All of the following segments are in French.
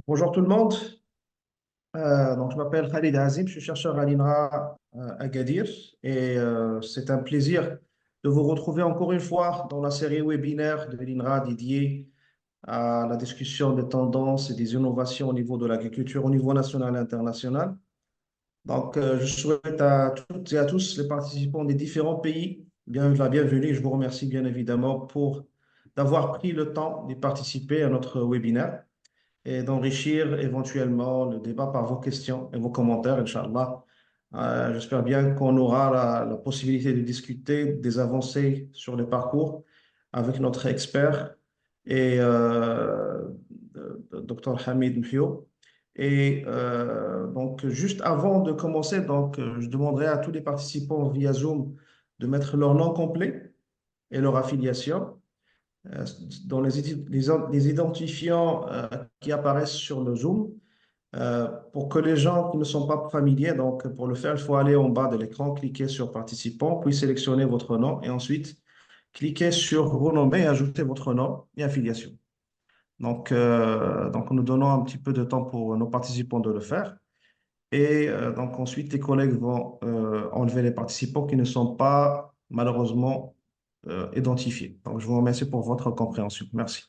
Bonjour tout le monde. Je m'appelle Khalid Azim, je suis chercheur à l'INRA à Agadir et c'est un plaisir de vous retrouver encore une fois dans la série webinaire de l'INRA dédiée à la discussion des tendances et des innovations au niveau de l'agriculture au niveau national et international. Je souhaite à toutes et à tous les participants des différents pays la bienvenue et je vous remercie bien évidemment pour d'avoir pris le temps de participer à notre webinaire et d'enrichir éventuellement le débat par vos questions et vos commentaires, Inch'Allah. J'espère bien qu'on aura la possibilité de discuter des avancées sur les parcours avec notre expert et Dr Hamid Mhio. Juste avant de commencer, je demanderai à tous les participants via Zoom de mettre leur nom complet et leur affiliation euh, dans les identifiants qui apparaissent sur le Zoom. Pour que les gens qui ne sont pas familiers, donc pour le faire, il faut aller en bas de l'écran, cliquer sur participant, puis sélectionner votre nom et ensuite cliquer sur renommer et ajouter votre nom et affiliation. Nous donnons un petit peu de temps pour nos participants de le faire. Ensuite, les collègues vont enlever les participants qui ne sont pas malheureusement identifiés. Donc, je vous remercie pour votre compréhension. Merci.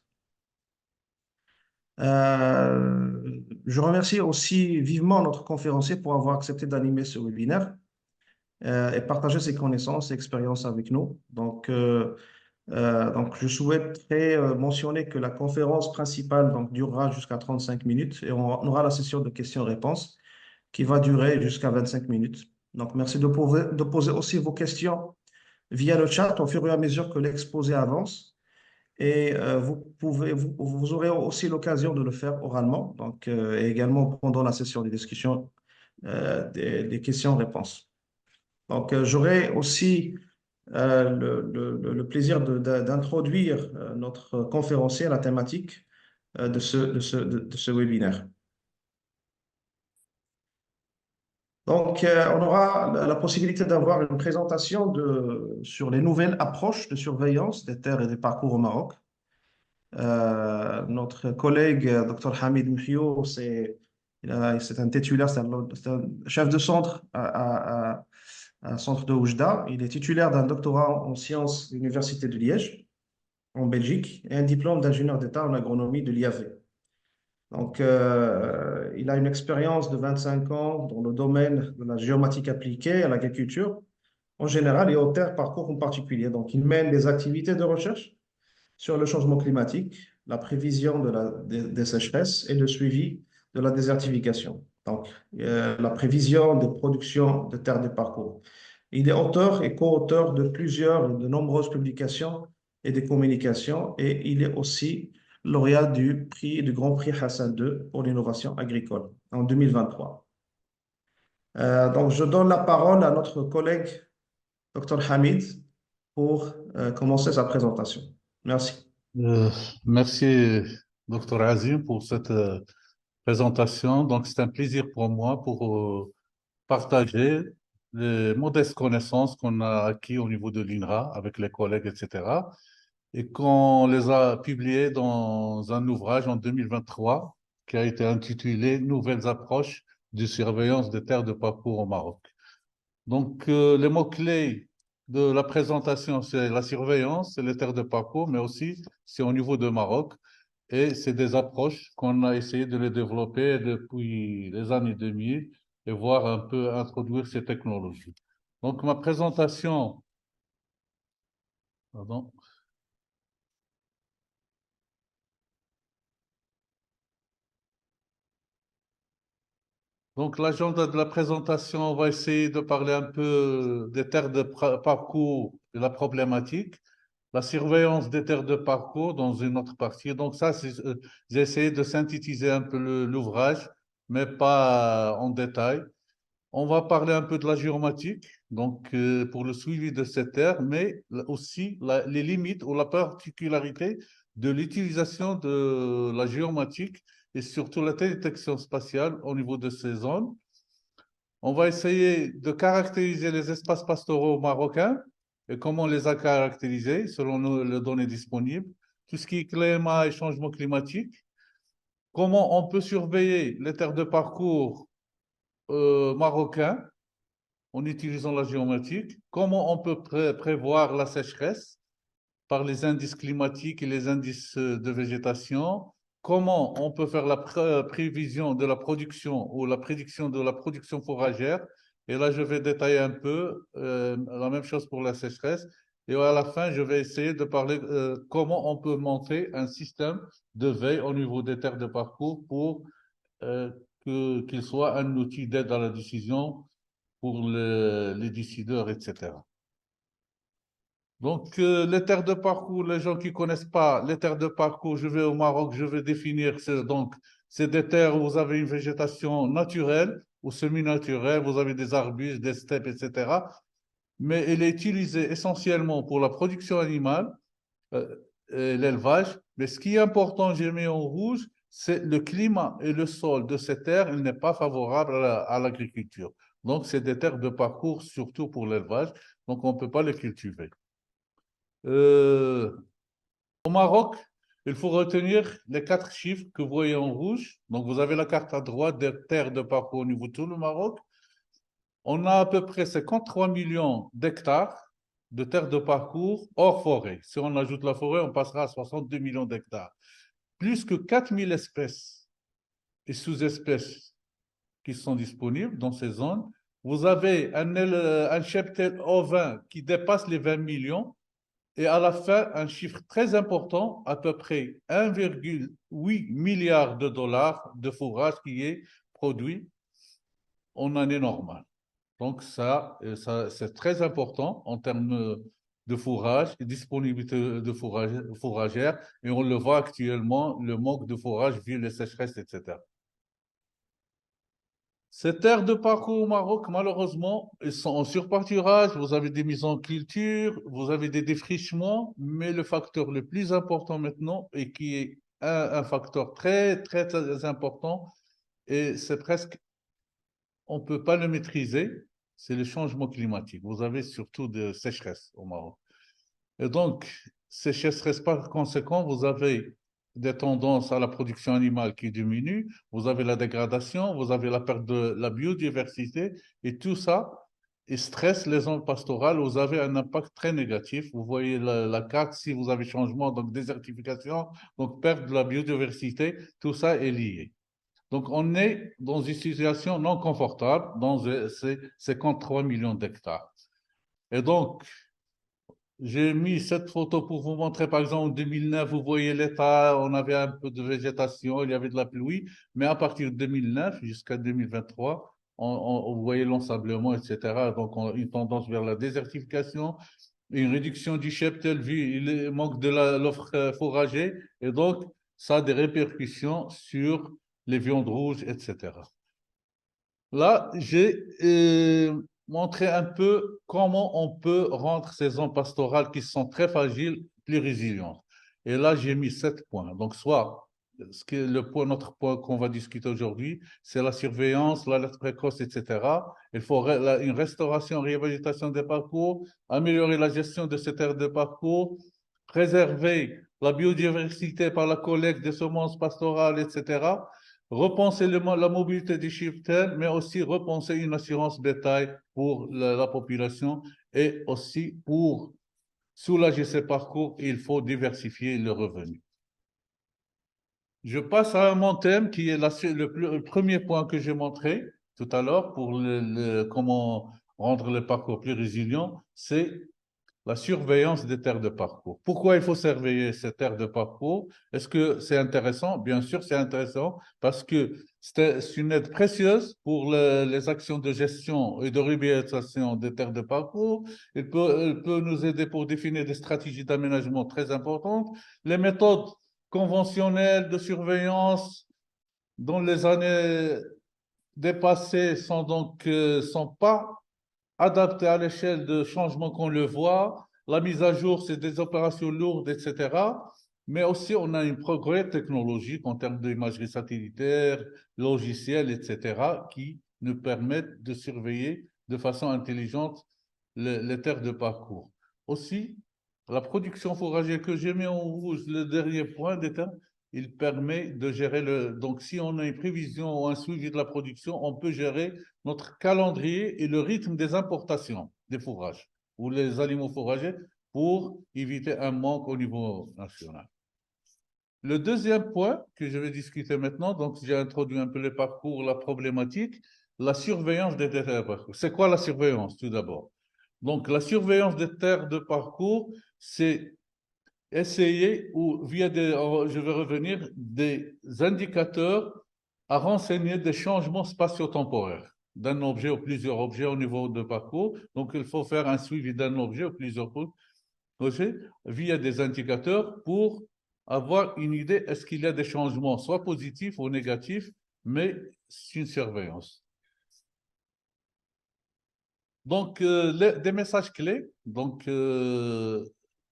Je remercie aussi vivement notre conférencier pour avoir accepté d'animer ce webinaire et partager ses connaissances et expériences avec nous. Je souhaiterais mentionner que la conférence principale durera jusqu'à 35 minutes et on aura la session de questions-réponses qui va durer jusqu'à 25 minutes. Donc, merci de poser aussi vos questions via le chat au fur et à mesure que l'exposé avance. Vous aurez aussi l'occasion de le faire oralement, et également pendant la session de discussion des questions-réponses. J'aurai aussi le plaisir d'introduire notre conférencier à la thématique de ce webinaire. On aura la possibilité d'avoir une présentation sur les nouvelles approches de surveillance des terres et des parcours au Maroc. Notre collègue Dr Hamid Mkhio, c'est un titulaire, c'est un chef de centre à centre de Oujda. Il est titulaire d'un doctorat en sciences de l'Université de Liège, en Belgique, et un diplôme d'ingénieur d'État en agronomie de l'IAV. Il a une expérience de 25 ans dans le domaine de la géomatique appliquée à l'agriculture en général et aux terres parcours en particulier. Donc, il mène des activités de recherche sur le changement climatique, la prévision des sécheresses et le suivi de la désertification. La prévision des productions de terres de parcours. Il est auteur et co-auteur de nombreuses publications et de communications et il est aussi lauréat du Grand Prix Hassan II pour l'innovation agricole en 2023. Je donne la parole à notre collègue Dr Hamid pour commencer sa présentation. Merci. Euh, Merci, docteur Azim, pour cette présentation. Donc, c'est un plaisir pour moi pour partager les modestes connaissances qu'on a acquis au niveau de l'INRA avec les collègues, etc. Et qu'on les a publiées dans un ouvrage en 2023 qui a été intitulé Nouvelles approches de surveillance des terres de parcours au Maroc. Donc, les mots-clés de la présentation, c'est la surveillance, c'est les terres de parcours, mais aussi c'est au niveau de Maroc. Et c'est des approches qu'on a essayé de les développer depuis les années 2000 et voir un peu introduire ces technologies. Donc, ma présentation, pardon. Donc, l'agenda de la présentation, on va essayer de parler un peu des terres de parcours et la problématique. La surveillance des terres de parcours dans une autre partie. Donc ça, j'ai essayé de synthétiser un peu l'ouvrage, mais pas en détail. On va parler un peu de la géomatique, donc pour le suivi de ces terres, mais aussi les limites ou la particularité de l'utilisation de la géomatique et surtout la détection spatiale au niveau de ces zones. On va essayer de caractériser les espaces pastoraux marocains et comment on les a caractérisés selon les données disponibles. Tout ce qui est climat et changement climatique. comment on peut surveiller les terres de parcours marocains en utilisant la géométrique, comment on peut prévoir la sécheresse par les indices climatiques et les indices de végétation, comment on peut faire la prévision de la production ou la prédiction de la production fourragère. Et là, je vais détailler un peu la même chose pour la sécheresse. Et à la fin, je vais essayer de parler comment on peut monter un système de veille au niveau des terres de parcours pour euh, qu'il soit un outil d'aide à la décision pour les décideurs, etc. Donc, les terres de parcours, les gens qui connaissent pas les terres de parcours, je vais au Maroc, je vais définir. Donc, c'est des terres où vous avez une végétation naturelle ou semi-naturelle, vous avez des arbustes, des steppes, etc. Mais elle est utilisée essentiellement pour la production animale, euh, et l'élevage. Mais ce qui est important, j'ai mis en rouge, c'est le climat et le sol de ces terres, il n'est pas favorable à l'agriculture. Donc, c'est des terres de parcours surtout pour l'élevage. Donc, on ne peut pas les cultiver. Euh, Au Maroc, il faut retenir les 4 chiffres que vous voyez en rouge. Donc, vous avez la carte à droite des terres de parcours au niveau de tout le Maroc. On a à peu près 53 millions d'hectares de terres de parcours hors forêt. Si on ajoute la forêt, on passera à 62 millions d'hectares. Plus que 4000 espèces et sous-espèces qui sont disponibles dans ces zones. Vous avez un cheptel ovin qui dépasse les 20 millions. Et à la fin, un chiffre très important, à peu près 1,8 milliard de dollars de fourrage qui est produit en année normale. Donc ça c'est très important en termes de fourrage et disponibilité de fourragère. Et on le voit actuellement, le manque de fourrage vu les sécheresses, etc. Ces terres de parcours au Maroc, malheureusement, elles sont en surpâturage, vous avez des mises en culture, vous avez des défrichements, mais le facteur le plus important maintenant, et qui est un facteur très, très, très important, et c'est presque, on ne peut pas le maîtriser, c'est le changement climatique. Vous avez surtout de sécheresse au Maroc. Et donc, sécheresse par conséquent, vous avez des tendances à la production animale qui diminuent, vous avez la dégradation, vous avez la perte de la biodiversité, et tout ça, il stresse les zones pastorales, vous avez un impact très négatif. Vous voyez la carte, si vous avez changement, donc désertification, donc perte de la biodiversité, tout ça est lié. Donc, on est dans une situation non confortable dans ces 53 millions d'hectares. Et donc, j'ai mis cette photo pour vous montrer, par exemple, en 2009, vous voyez l'état, on avait un peu de végétation, il y avait de la pluie, mais à partir de 2009 jusqu'à 2023, vous voyez l'ensablement, etc. Donc, une tendance vers la désertification, une réduction du cheptel vu le manque de l'offre fourragée, et donc, ça a des répercussions sur les viandes rouges, etc. Là, j'ai montré un peu comment on peut rendre ces zones pastorales qui sont très fragiles plus résilientes. Et là, j'ai mis 7 points. Donc, soit notre point qu'on va discuter aujourd'hui, c'est la surveillance, l'alerte précoce, etc. Il faut une restauration, réhabilitation des parcours, améliorer la gestion de ces terres de parcours, préserver la biodiversité par la collecte des semences pastorales, etc. Repenser la mobilité des cheptels, mais aussi repenser une assurance bétail pour la population et aussi pour soulager ces parcours, il faut diversifier le revenu. Je passe à mon thème qui est le premier point que j'ai montré tout à l'heure pour comment rendre le parcours plus résilient, c'est la surveillance des terres de parcours. Pourquoi il faut surveiller ces terres de parcours? Est-ce que c'est intéressant? Bien sûr, c'est intéressant parce que c'est une aide précieuse pour les actions de gestion et de réhabilitation des terres de parcours. Elle peut nous aider pour définir des stratégies d'aménagement très importantes. Les méthodes conventionnelles de surveillance dans les années dépassées sont pas adapté à l'échelle de changement qu'on le voit. La mise à jour, c'est des opérations lourdes, etc. Mais aussi, on a un progrès technologique en termes d'imagerie satellitaire, logiciels, etc., qui nous permettent de surveiller de façon intelligente les terres de parcours. Aussi, la production fourragère que j'ai mis en rouge, le dernier point d'état, il permet de gérer donc si on a une prévision ou un suivi de la production, on peut gérer notre calendrier et le rythme des importations des fourrages ou les aliments fourragers pour éviter un manque au niveau national. Le deuxième point que je vais discuter maintenant, donc j'ai introduit un peu le parcours, la problématique, la surveillance des terres de parcours. C'est quoi la surveillance tout d'abord? Donc la surveillance des terres de parcours, c'est essayer, ou via je vais revenir, des indicateurs à renseigner des changements spatio-temporaires d'un objet ou plusieurs objets au niveau de parcours. Donc il faut faire un suivi d'un objet ou plusieurs objets via des indicateurs pour avoir une idée, est-ce qu'il y a des changements, soit positifs ou négatifs, mais c'est une surveillance. Donc, des messages clés donc,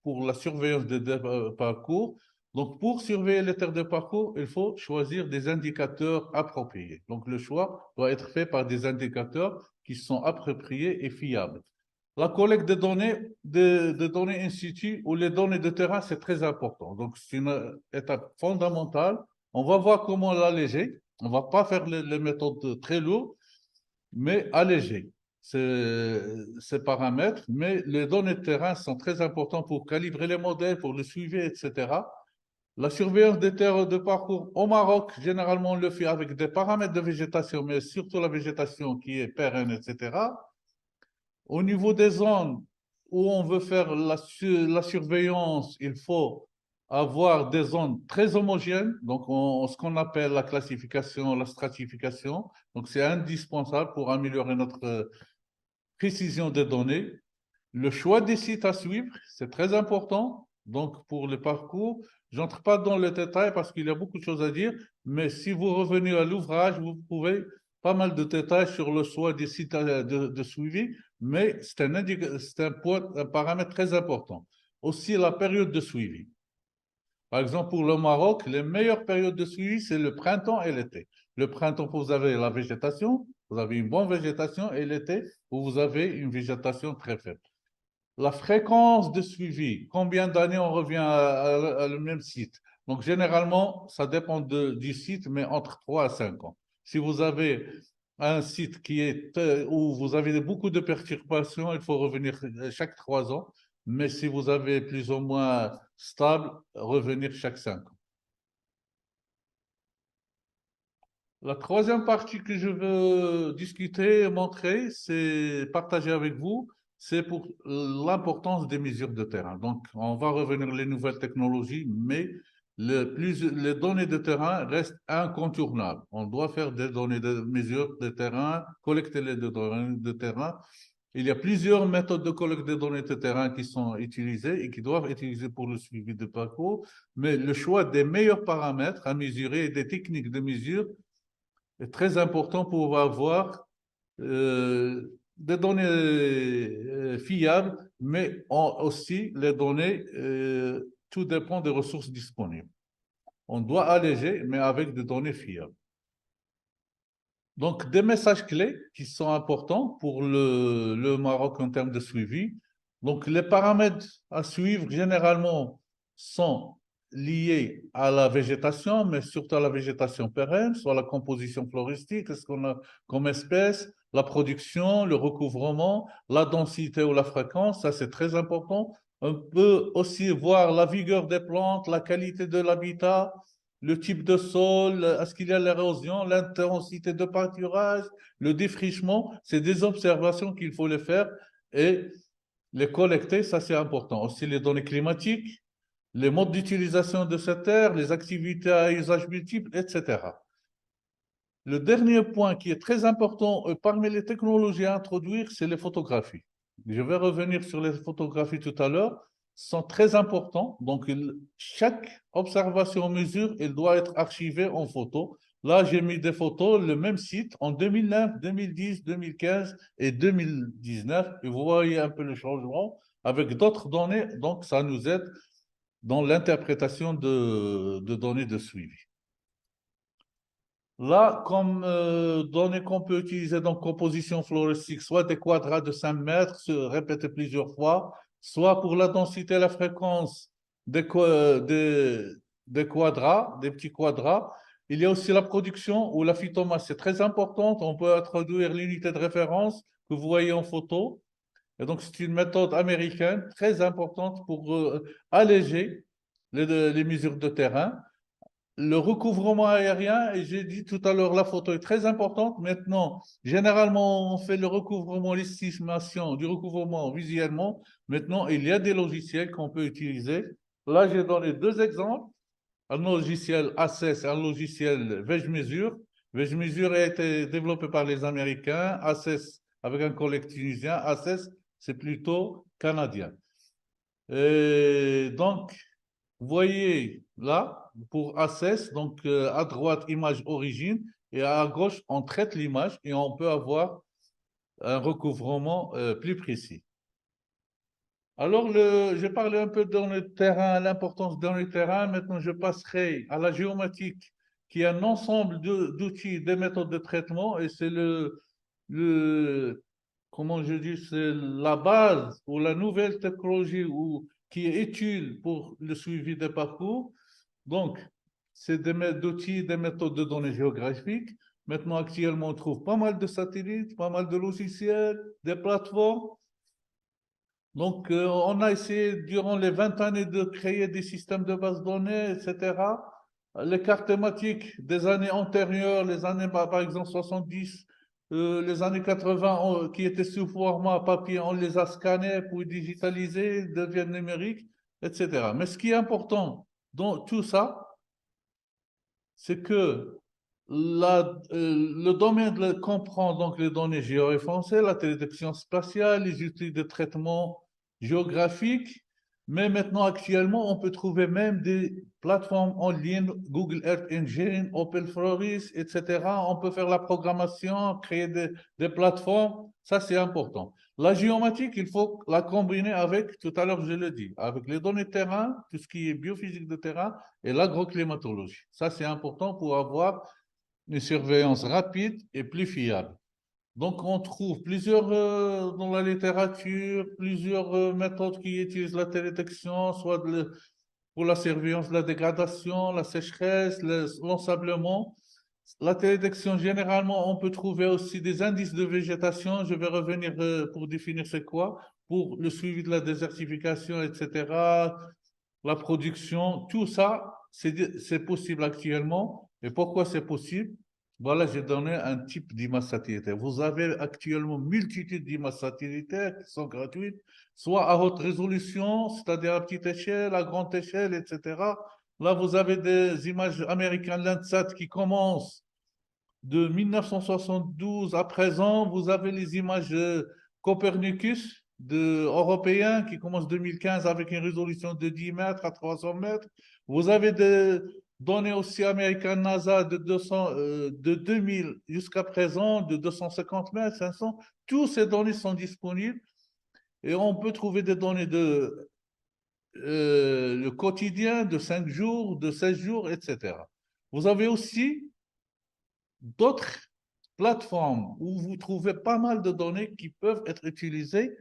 pour la surveillance des parcours. Donc, pour surveiller les terres de parcours, il faut choisir des indicateurs appropriés. Donc, le choix doit être fait par des indicateurs qui sont appropriés et fiables. La collecte de données in situ ou les données de terrain, c'est très important. Donc, c'est une étape fondamentale. On va voir comment l'alléger. On ne va pas faire les méthodes très lourdes, mais alléger ces paramètres. Mais les données de terrain sont très importantes pour calibrer les modèles, pour le suivi, etc. La surveillance des terres de parcours au Maroc, généralement, on le fait avec des paramètres de végétation, mais surtout la végétation qui est pérenne, etc. Au niveau des zones où on veut faire la surveillance, il faut avoir des zones très homogènes, donc ce qu'on appelle la classification, la stratification. Donc, c'est indispensable pour améliorer notre précision des données. Le choix des sites à suivre, c'est très important. Donc, pour le parcours, j'entre pas dans le détail parce qu'il y a beaucoup de choses à dire, mais si vous revenez à l'ouvrage, vous trouvez pas mal de détails sur le choix des sites de suivi, mais c'est un paramètre très important. Aussi, la période de suivi. Par exemple, pour le Maroc, les meilleures périodes de suivi, c'est le printemps et l'été. Le printemps, vous avez la végétation, vous avez une bonne végétation, et l'été, vous avez une végétation très faible. La fréquence de suivi, combien d'années on revient à le même site. Donc, généralement, ça dépend du site, mais entre 3 à 5 ans. Si vous avez un site où vous avez beaucoup de perturbations, il faut revenir chaque 3 ans. Mais si vous avez plus ou moins stable, revenir chaque 5 ans. La troisième partie que je veux discuter, montrer, c'est partager avec vous, c'est pour l'importance des mesures de terrain. Donc, on va revenir les nouvelles technologies, mais les données de terrain restent incontournables. On doit faire des données de mesure de terrain, collecter les données de terrain. Il y a plusieurs méthodes de collecte de données de terrain qui sont utilisées et qui doivent être utilisées pour le suivi de parcours, mais le choix des meilleurs paramètres à mesurer et des techniques de mesure est très important pour avoir des données fiables, mais aussi les données, tout dépend des ressources disponibles. On doit alléger, mais avec des données fiables. Donc, des messages clés qui sont importants pour le Maroc en termes de suivi. Donc, les paramètres à suivre généralement sont liés à la végétation, mais surtout à la végétation pérenne, soit la composition floristique, ce qu'on a comme espèce, la production, le recouvrement, la densité ou la fréquence, ça c'est très important. On peut aussi voir la vigueur des plantes, la qualité de l'habitat, le type de sol, est-ce qu'il y a l'érosion, l'intensité de pâturage, le défrichement, c'est des observations qu'il faut les faire et les collecter, ça c'est important. Aussi les données climatiques, les modes d'utilisation de cette terre, les activités à usage multiple, etc. Le dernier point qui est très important parmi les technologies à introduire, c'est les photographies. Je vais revenir sur les photographies tout à l'heure, sont très importants. Donc, chaque observation mesure, elle doit être archivée en photo. Là, j'ai mis des photos, le même site, en 2009, 2010, 2015 et 2019. Et vous voyez un peu le changement avec d'autres données. Donc, ça nous aide dans l'interprétation de données de suivi. Là, comme données qu'on peut utiliser dans composition floristique, soit des quadrats de 5 mètres, se répétés plusieurs fois, soit pour la densité et la fréquence des des quadras, des petits quadras. Il y a aussi la production ou la phytomasse. C'est très importante. On peut introduire l'unité de référence que vous voyez en photo. Et donc, c'est une méthode américaine très importante pour alléger les mesures de terrain. Le recouvrement aérien, et j'ai dit tout à l'heure, la photo est très importante. Maintenant, généralement, on fait le recouvrement, l'estimation du recouvrement visuellement. Maintenant, il y a des logiciels qu'on peut utiliser. Là, j'ai donné deux exemples. Un logiciel Access et un logiciel VEGMesure. VEGMesure a été développé par les Américains. Access avec un collègue tunisien. Access, c'est plutôt canadien. Et donc, vous voyez là, pour Access, donc à droite, image origine, et à gauche, on traite l'image et on peut avoir un recouvrement plus précis. Alors, j'ai parlé un peu dans le terrain, l'importance dans le terrain. Maintenant, je passerai à la géomatique, qui est un ensemble d'outils, des méthodes de traitement, et c'est comment je dis, c'est la base ou la nouvelle technologie qui est utile pour le suivi des parcours. Donc, c'est des outils, des méthodes de données géographiques. Maintenant, actuellement, on trouve pas mal de satellites, pas mal de logiciels, des plateformes. Donc, on a essayé durant les 20 années de créer des systèmes de base de données, etc. Les cartes thématiques des années antérieures, les années, par exemple, 70, les années 80, qui étaient sous format papier, on les a scannés pour digitaliser, deviennent numériques, etc. Mais ce qui est important dans tout ça, c'est que le domaine comprend donc les données géoréférencées, la télédétection spatiale, les outils de traitement géographique, mais maintenant actuellement on peut trouver même des plateformes en ligne, Google Earth Engine, OpenFloris, etc. On peut faire la programmation, créer des plateformes, ça c'est important. La géomatique, il faut la combiner avec, tout à l'heure je l'ai dit, avec les données de terrain, tout ce qui est biophysique de terrain, et l'agroclimatologie. Ça, c'est important pour avoir une surveillance rapide et plus fiable. Donc, on trouve plusieurs, dans la littérature, plusieurs méthodes qui utilisent la télédétection, soit pour la surveillance de la dégradation, la sécheresse, l'ensablement. La télédétection, généralement, on peut trouver aussi des indices de végétation. Je vais revenir pour définir c'est quoi, pour le suivi de la désertification, etc., la production, tout ça, c'est possible actuellement. Et pourquoi c'est possible? Voilà, j'ai donné un type d'image satellitaire. Vous avez actuellement multitude d'images satellitaires qui sont gratuites, soit à haute résolution, c'est-à-dire à petite échelle, à grande échelle, etc. Là, vous avez des images américaines Landsat qui commencent de 1972 à présent. Vous avez les images Copernicus européens qui commencent 2015 avec une résolution de 10 mètres à 300 mètres. Vous avez des données aussi américaines NASA de 2000 jusqu'à présent, de 250 mètres, 500. Toutes ces données sont disponibles et on peut trouver des données le quotidien de 5 jours, de 16 jours, etc. Vous avez aussi d'autres plateformes où vous trouvez pas mal de données qui peuvent être utilisées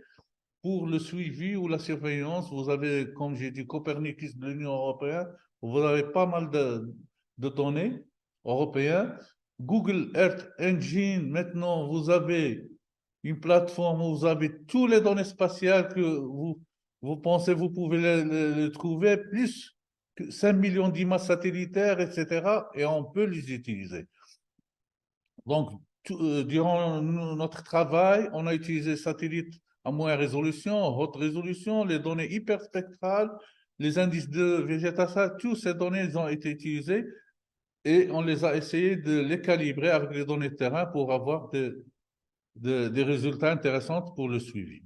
pour le suivi ou la surveillance. Vous avez, comme j'ai dit, Copernicus de l'Union européenne, vous avez pas mal de données européennes. Google Earth Engine, maintenant, vous avez une plateforme où vous avez toutes les données spatiales que vous pensez vous pouvez les trouver, plus que 5 millions d'images satellitaires, etc. Et on peut les utiliser. Donc, durant notre travail, on a utilisé satellites à moindre résolution, haute résolution, les données hyperspectrales, les indices de végétation, toutes ces données ont été utilisées et on les a essayé de les calibrer avec les données de terrain pour avoir des résultats intéressants pour le suivi.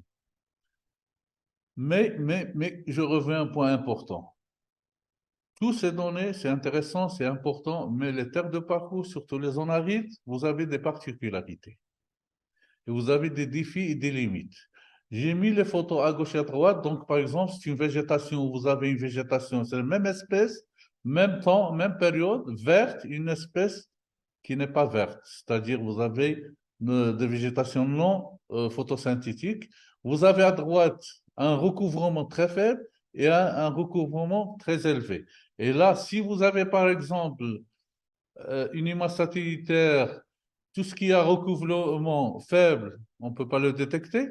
Mais je reviens à un point important. Toutes ces données, c'est intéressant, c'est important, mais les terres de parcours, surtout les zones arides, vous avez des particularités. Et vous avez des défis et des limites. J'ai mis les photos à gauche et à droite. Donc, par exemple, c'est une végétation où vous avez une végétation, c'est la même espèce, même temps, même période, verte, une espèce qui n'est pas verte. C'est-à-dire, vous avez de végétation non photosynthétique. Vous avez à droite un recouvrement très faible et un recouvrement très élevé. Et là, si vous avez par exemple une image satellitaire, tout ce qui a recouvrement faible, on ne peut pas le détecter,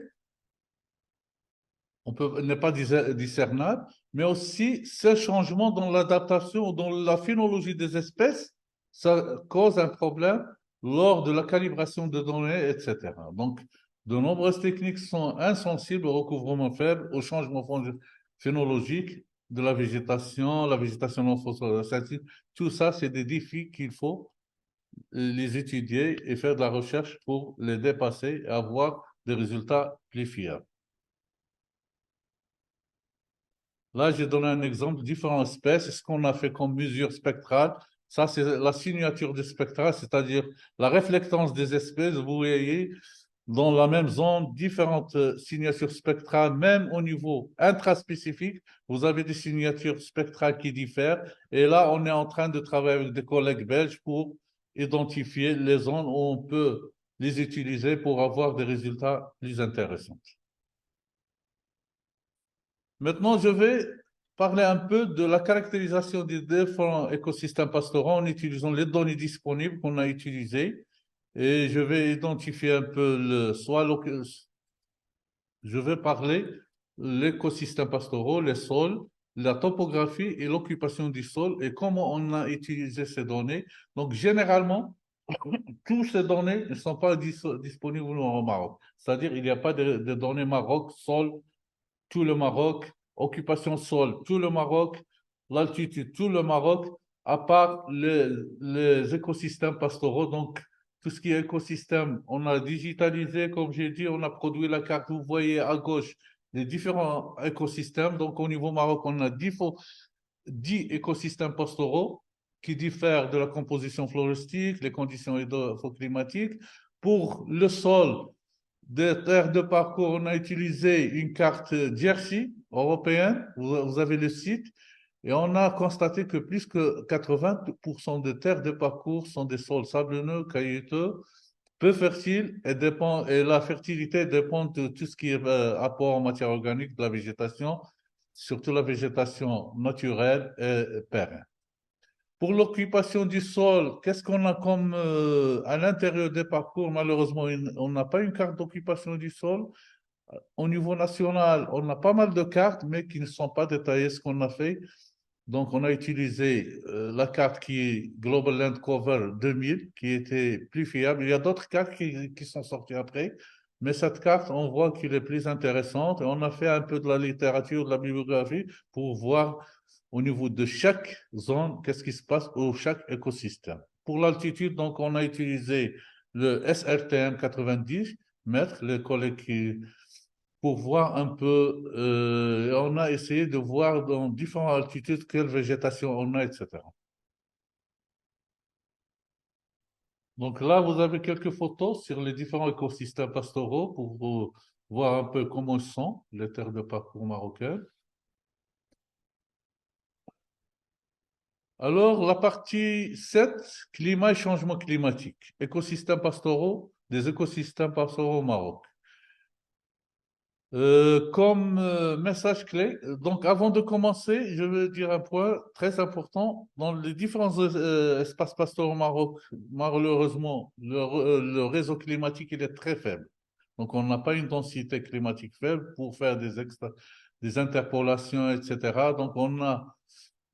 n'est pas discernable, mais aussi ce changement dans l'adaptation, dans la phénologie des espèces, ça cause un problème lors de la calibration de données, etc. Donc, de nombreuses techniques sont insensibles au recouvrement faible, au changement phénologique de la végétation non photosynthèse. Tout ça, c'est des défis qu'il faut les étudier et faire de la recherche pour les dépasser et avoir des résultats plus fiables. Là, j'ai donné un exemple de différentes espèces. Ce qu'on a fait comme mesure spectrale, ça, c'est la signature des spectrales, c'est-à-dire la réflectance des espèces. Vous voyez dans la même zone différentes signatures spectrales, même au niveau intraspécifique. Vous avez des signatures spectrales qui diffèrent. Et là, on est en train de travailler avec des collègues belges pour identifier les zones où on peut les utiliser pour avoir des résultats plus intéressants. Maintenant, je vais parler un peu de la caractérisation des différents écosystèmes pastoraux en utilisant les données disponibles qu'on a utilisées. Et je vais identifier un peu je vais parler l'écosystème pastoraux, les sols, la topographie et l'occupation du sol et comment on a utilisé ces données. Donc, généralement, toutes ces données ne sont pas disponibles au Maroc. C'est-à-dire, il n'y a pas de données Maroc, sol, tout le Maroc, occupation sol, tout le Maroc, l'altitude, tout le Maroc, à part les écosystèmes pastoraux. Donc, tout ce qui est écosystème, on a digitalisé, comme j'ai dit, on a produit la carte. Vous voyez à gauche les différents écosystèmes. Donc, au niveau Maroc, on a 10 écosystèmes pastoraux qui diffèrent de la composition floristique, les conditions hydroclimatiques. Pour le sol, des terres de parcours, on a utilisé une carte Jersey européenne. Vous avez le site. Et on a constaté que plus que 80% des terres de parcours sont des sols sablonneux, caillouteux, peu fertiles et la fertilité dépend de tout ce qui est apport en matière organique de la végétation, surtout la végétation naturelle et pérenne. Pour l'occupation du sol, qu'est-ce qu'on a comme à l'intérieur des parcours? Malheureusement, on n'a pas une carte d'occupation du sol. Au niveau national, on a pas mal de cartes, mais qui ne sont pas détaillées ce qu'on a fait. Donc, on a utilisé la carte qui est Global Land Cover 2000, qui était plus fiable. Il y a d'autres cartes qui sont sorties après, mais cette carte, on voit qu'elle est plus intéressante. Et on a fait un peu de la littérature, de la bibliographie pour voir au niveau de chaque zone, qu'est-ce qui se passe au chaque écosystème. Pour l'altitude, donc, on a utilisé le SRTM 90 mètres, les collègues pour voir un peu, on a essayé de voir dans différentes altitudes quelle végétation on a, etc. Donc là, vous avez quelques photos sur les différents écosystèmes pastoraux pour voir un peu comment sont les terres de parcours marocaines. Alors, la partie 7, climat et changement climatique, écosystèmes pastoraux, des écosystèmes pastoraux au Maroc. Comme message clé, donc avant de commencer, je veux dire un point très important. Dans les différents espaces pastoraux au Maroc, malheureusement, le réseau climatique il est très faible. Donc, on n'a pas une densité climatique faible pour faire des interpolations, etc. Donc, on a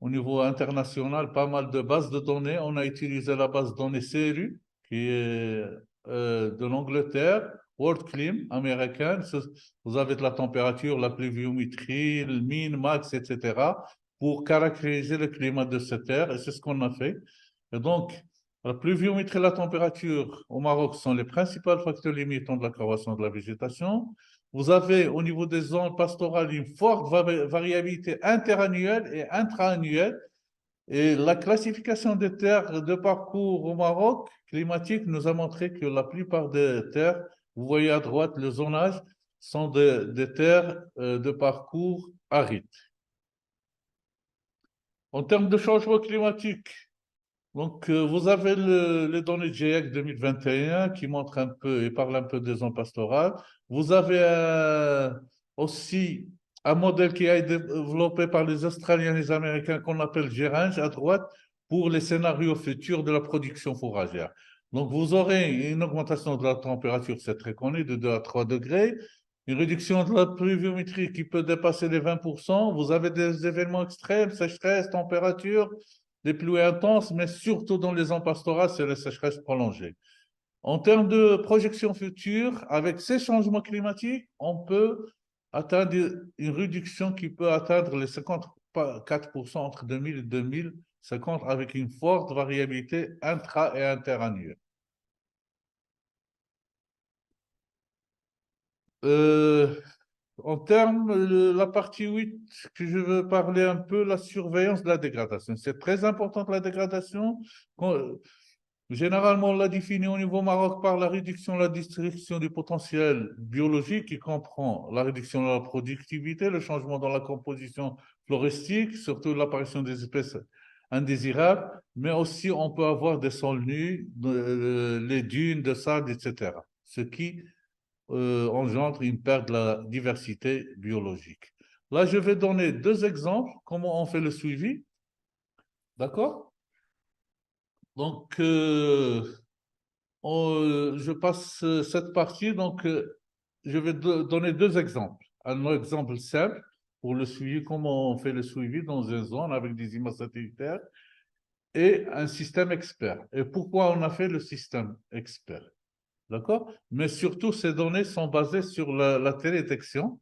au niveau international pas mal de bases de données. On a utilisé la base de données CRU, qui est de l'Angleterre, WorldClim américaine. Vous avez de la température, la pluviométrie, le min, max, etc. pour caractériser le climat de cette terre. Et c'est ce qu'on a fait. Et donc, la pluviométrie et la température au Maroc sont les principaux facteurs limitants de la croissance de la végétation. Vous avez au niveau des zones pastorales une forte variabilité interannuelle et intra-annuelle. Et la classification des terres de parcours au Maroc climatique nous a montré que la plupart des terres, vous voyez à droite le zonage, sont des terres de parcours arides. En termes de changement climatique, donc, vous avez les données GIEC 2021 qui montrent un peu et parlent un peu des zones pastorales. Vous avez aussi un modèle qui a été développé par les Australiens et les Américains qu'on appelle Geringe à droite pour les scénarios futurs de la production fourragère. Donc, vous aurez une augmentation de la température, c'est très connu, de 2 à 3 degrés, une réduction de la pluviométrie qui peut dépasser les 20%. Vous avez des événements extrêmes, sécheresse, température, des pluies intenses, mais surtout dans les zones pastorales, c'est la sécheresse prolongée. En termes de projection future, avec ces changements climatiques, on peut atteindre une réduction qui peut atteindre les 54% entre 2000 et 2050 avec une forte variabilité intra- et interannuelle. Euh, En termes de la partie 8, que je veux parler un peu, la surveillance de la dégradation. C'est très important la dégradation. Généralement, on l'a défini au niveau Maroc par la réduction de la destruction du potentiel biologique qui comprend la réduction de la productivité, le changement dans la composition floristique, surtout l'apparition des espèces indésirables, mais aussi on peut avoir des sols nus, les dunes de sable, etc. Ce qui engendre une perte de la diversité biologique. Là, je vais donner deux exemples, comment on fait le suivi, d'accord? Donc, je passe cette partie, donc je vais donner deux exemples. Un exemple simple pour le suivi, comment on fait le suivi dans une zone avec des images satellitaires et un système expert. Et pourquoi on a fait le système expert? D'accord? Mais surtout, ces données sont basées sur la télédétection.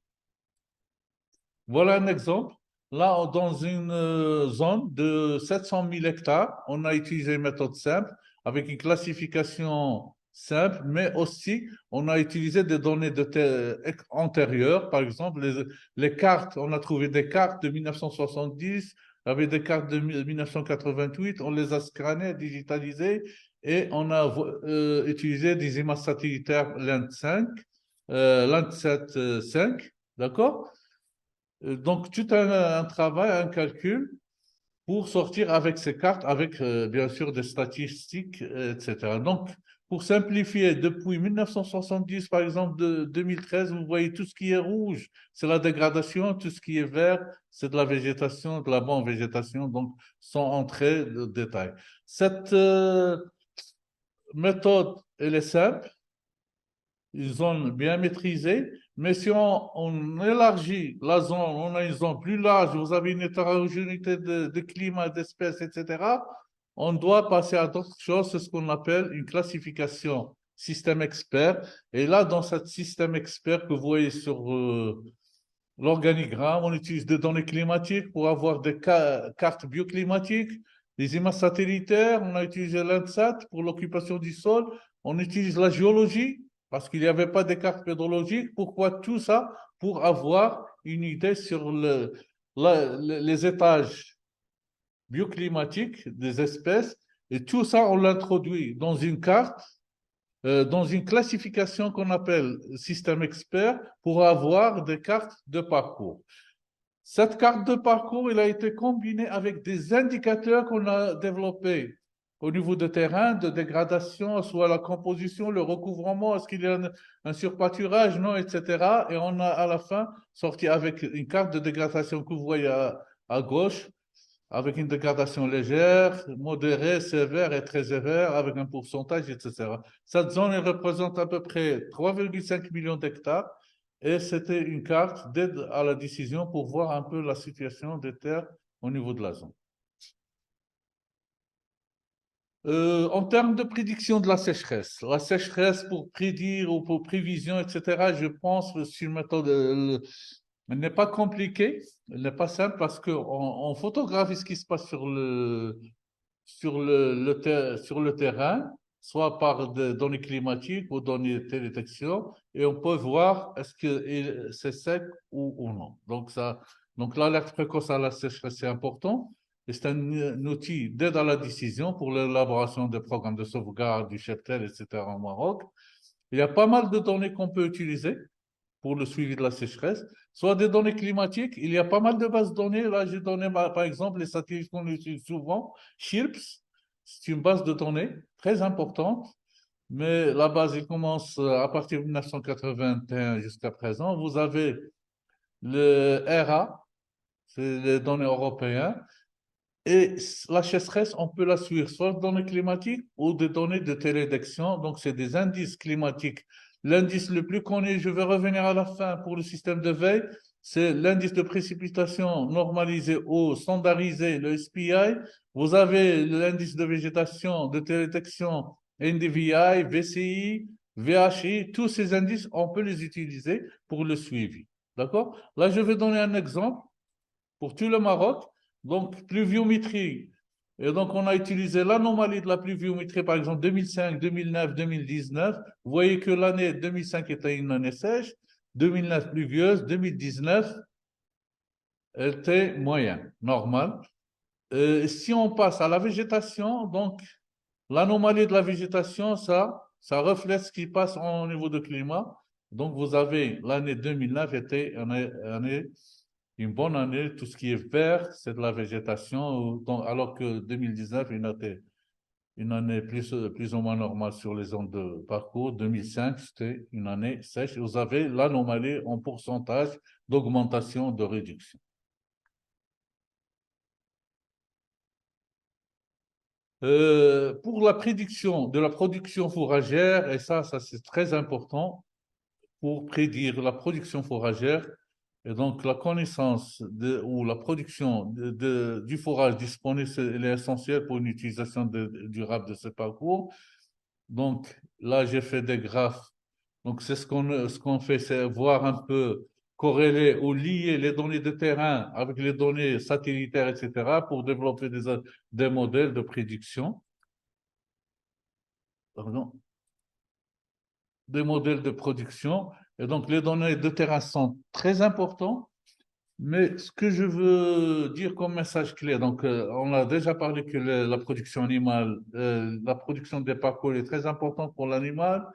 Voilà un exemple. Là, dans une zone de 700 000 hectares, on a utilisé une méthode simple avec une classification simple, mais aussi on a utilisé des données antérieures. Par exemple, les cartes, on a trouvé des cartes de 1970, avec des cartes de 1988, on les a scannées, digitalisées et on a utilisé des images satellitaires Landsat 5, d'accord? Donc, tout un travail, un calcul pour sortir avec ces cartes, avec bien sûr des statistiques, etc. Donc, pour simplifier, depuis 1970, par exemple, de 2013, vous voyez tout ce qui est rouge, c'est la dégradation, tout ce qui est vert, c'est de la végétation, de la bonne végétation, donc sans entrer de détails. Cette méthode, elle est simple, ils ont bien maîtrisé. Mais si on élargit la zone, on a une zone plus large, vous avez une hétérogénéité de climat, d'espèces, etc., on doit passer à d'autres choses, c'est ce qu'on appelle une classification système expert. Et là, dans ce système expert que vous voyez sur l'organigramme, on utilise des données climatiques pour avoir des cartes bioclimatiques, des images satellitaires, on a utilisé l'INSAT pour l'occupation du sol, on utilise la géologie parce qu'il n'y avait pas de cartes pédologiques. Pourquoi tout ça? Pour avoir une idée sur les étages bioclimatiques des espèces. Et tout ça, on l'introduit dans une carte dans une classification qu'on appelle système expert pour avoir des cartes de parcours. Cette carte de parcours, elle a été combinée avec des indicateurs qu'on a développés au niveau de terrain, de dégradation, soit la composition, le recouvrement, est-ce qu'il y a un surpâturage, non, etc. Et on a à la fin sorti avec une carte de dégradation que vous voyez à gauche, avec une dégradation légère, modérée, sévère et très sévère, avec un pourcentage, etc. Cette zone elle représente à peu près 3,5 millions d'hectares et c'était une carte d'aide à la décision pour voir un peu la situation des terres au niveau de la zone. En termes de prédiction de la sécheresse pour prédire ou pour prévision, etc., je pense que c'est une méthode, elle n'est pas compliquée, elle n'est pas simple parce qu'on photographie ce qui se passe sur le terrain, soit par des données climatiques ou données de télédétection, et on peut voir est-ce que c'est sec ou non. Donc l'alerte précoce à la sécheresse, c'est important. Et c'est un outil d'aide à la décision pour l'élaboration des programmes de sauvegarde du cheptel, etc. au Maroc. Il y a pas mal de données qu'on peut utiliser pour le suivi de la sécheresse, soit des données climatiques. Il y a pas mal de bases de données. Là, j'ai donné par exemple les satellites qu'on utilise souvent. CHIRPS, c'est une base de données très importante, mais la base, il commence à partir de 1981 jusqu'à présent. Vous avez le ERA, c'est les données européennes. Et la sécheresse, on peut la suivre soit des données climatiques ou des données de télédétection. Donc, c'est des indices climatiques. L'indice le plus connu, je vais revenir à la fin pour le système de veille, c'est l'indice de précipitation normalisé ou standardisé, le SPI. Vous avez l'indice de végétation, de télédétection, NDVI, VCI, VHI. Tous ces indices, on peut les utiliser pour le suivi. D'accord? Là, je vais donner un exemple pour tout le Maroc. Donc, pluviométrie. Et donc, on a utilisé l'anomalie de la pluviométrie, par exemple, 2005, 2009, 2019. Vous voyez que l'année 2005 était une année sèche, 2009 pluvieuse, 2019 était moyenne, normale. Si on passe à la végétation, donc, l'anomalie de la végétation, ça reflète ce qui passe au niveau du climat. Donc, vous avez l'année 2009 était une bonne année. Tout ce qui est vert, c'est de la végétation. Donc, alors que 2019, une année plus ou moins normale sur les zones de parcours. 2005, c'était une année sèche. Vous avez l'anomalie en pourcentage d'augmentation, de réduction. Pour la prédiction de la production fourragère, et ça c'est très important pour prédire la production fourragère, et donc la connaissance ou la production du fourrage disponible, elle est essentielle pour une utilisation durable de ce parcours. Donc là, j'ai fait des graphes. Donc c'est ce qu'on fait, c'est voir un peu corréler ou lier les données de terrain avec les données satellitaires, etc., pour développer des modèles de prédiction. Pardon, des modèles de production. Et donc, les données de terrain sont très importantes. Mais ce que je veux dire comme message clé, donc, on a déjà parlé que la production animale, la production des parcours est très importante pour l'animal.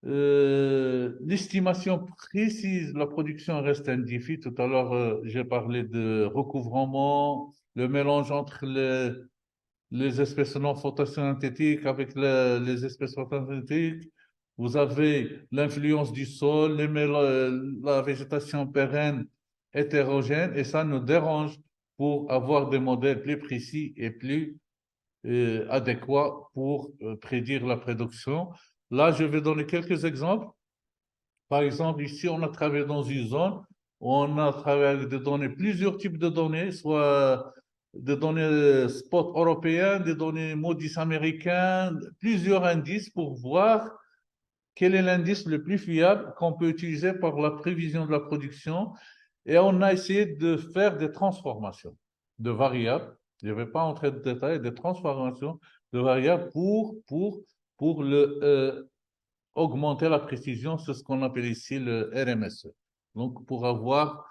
L'estimation précise de la production reste un défi. Tout à l'heure, j'ai parlé de recouvrement, le mélange entre les espèces non photosynthétiques avec les espèces photosynthétiques. Vous avez l'influence du sol, la végétation pérenne hétérogène, et ça nous dérange pour avoir des modèles plus précis et plus adéquats pour prédire la production. Là, je vais donner quelques exemples. Par exemple, ici, on a travaillé dans une zone où on a travaillé avec des données, plusieurs types de données, soit des données spot européennes, des données MODIS américains, plusieurs indices pour voir quel est l'indice le plus fiable qu'on peut utiliser pour la prévision de la production. Et on a essayé de faire des transformations de variables. Je ne vais pas entrer de détails, des transformations de variables pour augmenter la précision, c'est ce qu'on appelle ici le RMSE. Donc, pour avoir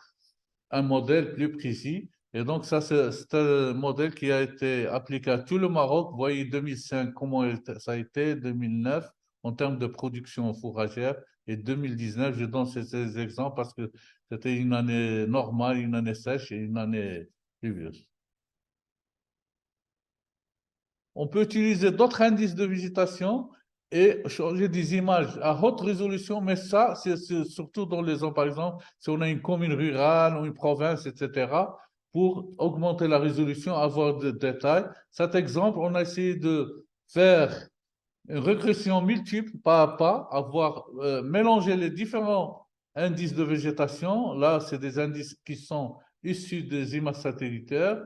un modèle plus précis. Et donc, ça, c'est un modèle qui a été appliqué à tout le Maroc. Vous voyez 2005, comment ça a été, 2009, en termes de production fourragère, et 2019, je donne ces exemples parce que c'était une année normale, une année sèche et une année pluvieuse. On peut utiliser d'autres indices de végétation et changer des images à haute résolution, mais ça, c'est surtout dans les zones, par exemple, si on a une commune rurale ou une province, etc., pour augmenter la résolution, avoir des détails. Cet exemple, on a essayé de faire une régression multiple, pas à pas, avoir mélangé les différents indices de végétation. Là, c'est des indices qui sont issus des images satellitaires.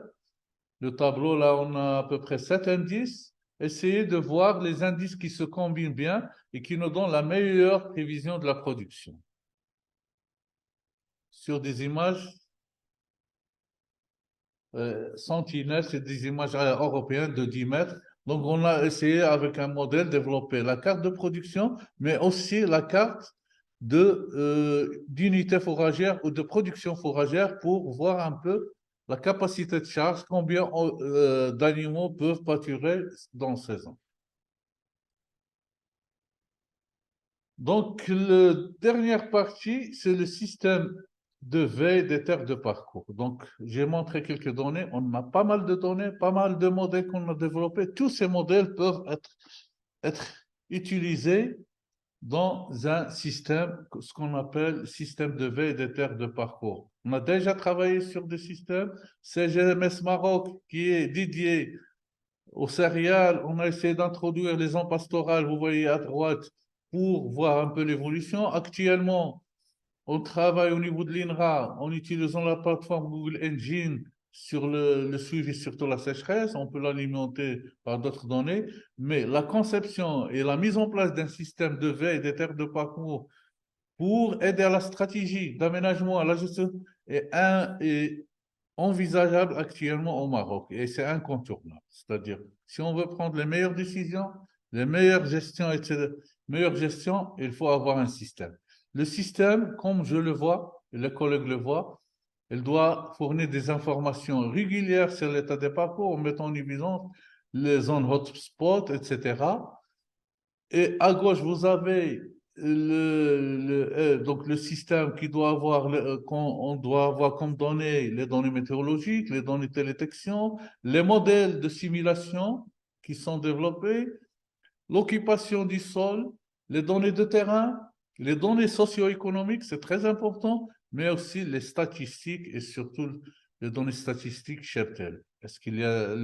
Le tableau, là, on a à peu près 7 indices. Essayez de voir les indices qui se combinent bien et qui nous donnent la meilleure prévision de la production. Sur des images sentinelles, c'est des images européennes de 10 mètres. Donc, on a essayé avec un modèle développer la carte de production, mais aussi la carte d'unité fourragère ou de production fourragère pour voir un peu la capacité de charge, combien d'animaux peuvent pâturer dans 16 ans. Donc, la dernière partie, c'est le système de veille des terres de parcours. Donc, j'ai montré quelques données. On a pas mal de données, pas mal de modèles qu'on a développés. Tous ces modèles peuvent être utilisés dans un système, ce qu'on appelle système de veille des terres de parcours. On a déjà travaillé sur des systèmes. C'est GMS Maroc qui est dédié aux céréales. On a essayé d'introduire les zones pastorales, vous voyez à droite, pour voir un peu l'évolution. Actuellement, on travaille au niveau de l'INRA en utilisant la plateforme Google Engine sur le suivi, surtout la sécheresse. On peut l'alimenter par d'autres données, mais la conception et la mise en place d'un système de veille des terres de parcours pour aider à la stratégie d'aménagement, à la gestion, est envisageable actuellement au Maroc et c'est incontournable. C'est-à-dire, si on veut prendre les meilleures décisions, les meilleures gestions, etc., meilleure gestion, il faut avoir un système. Le système, comme je le vois, et les collègues le voient, il doit fournir des informations régulières sur l'état des parcours en mettant en évidence les zones hotspots, etc. Et à gauche, vous avez donc le système qui doit avoir, on doit avoir comme données les données météorologiques, les données de télétection, les modèles de simulation qui sont développés, l'occupation du sol, les données de terrain, les données socio-économiques, c'est très important, mais aussi les statistiques et surtout les données statistiques cheptel. Est-ce qu'il y a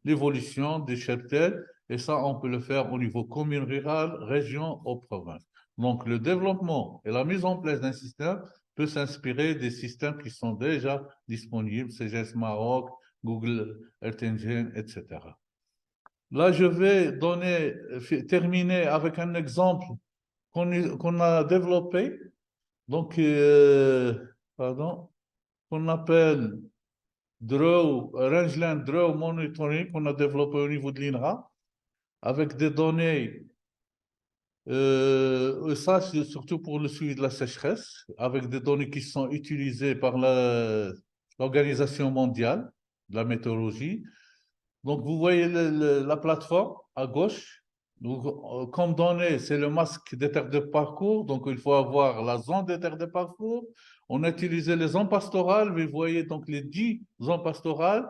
l'évolution des cheptels? Et ça, on peut le faire au niveau commune rurale, région ou province. Donc, le développement et la mise en place d'un système peut s'inspirer des systèmes qui sont déjà disponibles, CGS Maroc, Google Earth Engine, etc. Là, je vais terminer avec un exemple qu'on a développé, donc, pardon, qu'on appelle Rangeland Draw Monitoring, qu'on a développé au niveau de l'INRA, avec des données, ça c'est surtout pour le suivi de la sécheresse, avec des données qui sont utilisées par l'Organisation mondiale de la météorologie. Donc, vous voyez la plateforme à gauche. Donc, comme données, c'est le masque des terres de parcours. Donc, il faut avoir la zone des terres de parcours. On a utilisé les zones pastorales. Vous voyez donc les 10 zones pastorales.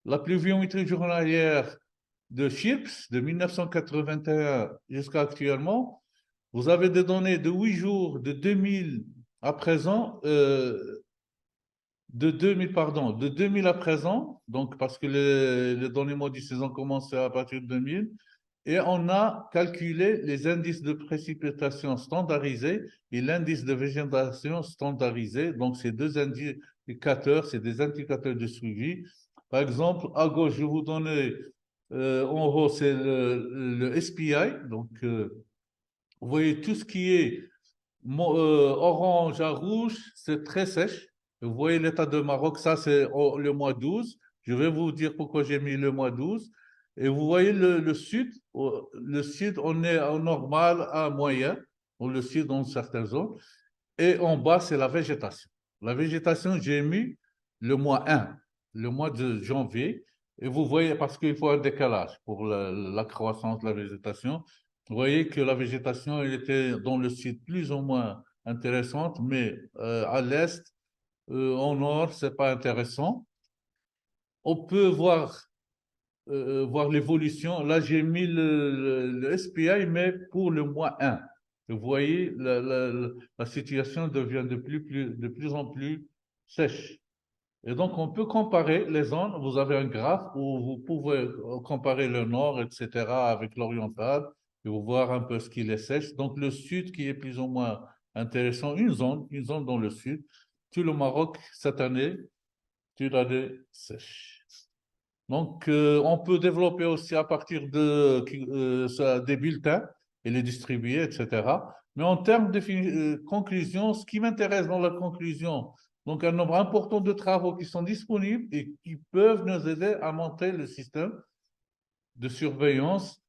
La pluviométrie journalière de Chirps de 1981 jusqu'à actuellement. Vous avez des données de 8 jours de 2000 à présent, de 2000, pardon, de 2000 à présent, donc parce que les données modifiées ont commencé à partir de 2000, et on a calculé les indices de précipitation standardisés et l'indice de végétation standardisé. Donc, ces deux indicateurs, c'est des indicateurs de suivi. Par exemple, à gauche, je vous donne, en haut, c'est le SPI. Donc, vous voyez tout ce qui est orange à rouge, c'est très sèche. Vous voyez l'état de Maroc, ça c'est le mois 12. Je vais vous dire pourquoi j'ai mis le mois 12. Et vous voyez le sud, on est en normal à moyen, ou le sud dans certaines zones. Et en bas, c'est la végétation. La végétation, j'ai mis le mois 1, le mois de janvier. Et vous voyez, parce qu'il faut un décalage pour la croissance de la végétation, vous voyez que la végétation, elle était dans le sud plus ou moins intéressante, mais à l'est, au nord, c'est pas intéressant. On peut voir l'évolution. Là, j'ai mis le SPI, mais pour le mois 1. Vous voyez, la situation devient de plus en plus sèche. Et donc, on peut comparer les zones. Vous avez un graphe où vous pouvez comparer le nord, etc., avec l'oriental, et vous voir un peu ce qu'il est sèche. Donc, le sud qui est plus ou moins intéressant, une zone dans le sud. Tout le Maroc, cette année, toute l'année sèche. Donc, on peut développer aussi à partir des bulletins et les distribuer, etc. Mais en termes de conclusion, ce qui m'intéresse dans la conclusion, donc un nombre important de travaux qui sont disponibles et qui peuvent nous aider à monter le système de surveillance.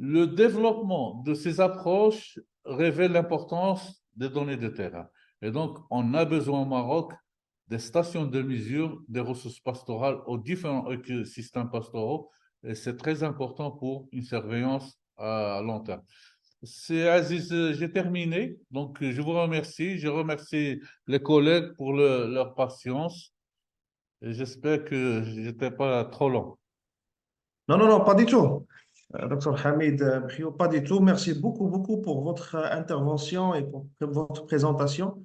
Le développement de ces approches révèle l'importance des données de terrain. Et donc, on a besoin au Maroc des stations de mesure des ressources pastorales aux différents systèmes pastoraux. Et c'est très important pour une surveillance à long terme. C'est Aziz, j'ai terminé. Donc, je vous remercie. Je remercie les collègues pour leur patience. Et j'espère que je n'étais pas trop long. Non, non, non, pas du tout. Dr Hamid Brio, pas du tout. Merci beaucoup, beaucoup pour votre intervention et pour votre présentation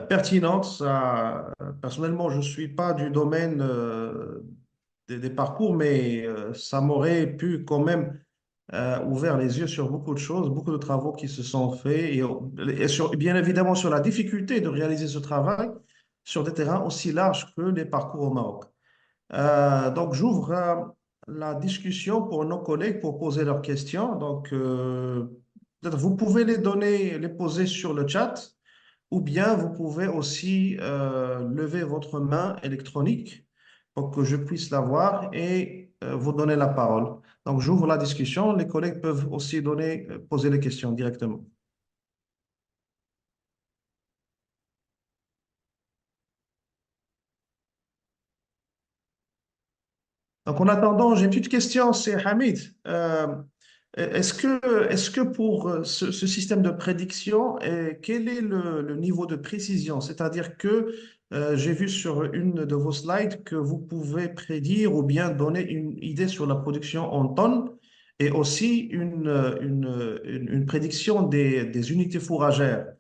pertinente. Personnellement, je ne suis pas du domaine des parcours, mais ça m'aurait pu quand même ouvert les yeux sur beaucoup de choses, beaucoup de travaux qui se sont faits bien évidemment sur la difficulté de réaliser ce travail sur des terrains aussi larges que les parcours au Maroc. Donc, j'ouvre la discussion pour nos collègues pour poser leurs questions. Donc, peut-être vous pouvez les donner, les poser sur le chat, ou bien vous pouvez aussi lever votre main électronique pour que je puisse la voir et vous donner la parole. Donc, j'ouvre la discussion. Les collègues peuvent aussi poser les questions directement. Donc, en attendant, j'ai une petite question, c'est Hamid. Est-ce que pour ce système de prédiction, quel est le niveau de précision? C'est-à-dire que j'ai vu sur une de vos slides que vous pouvez prédire ou bien donner une idée sur la production en tonnes et aussi une prédiction des unités fourragères.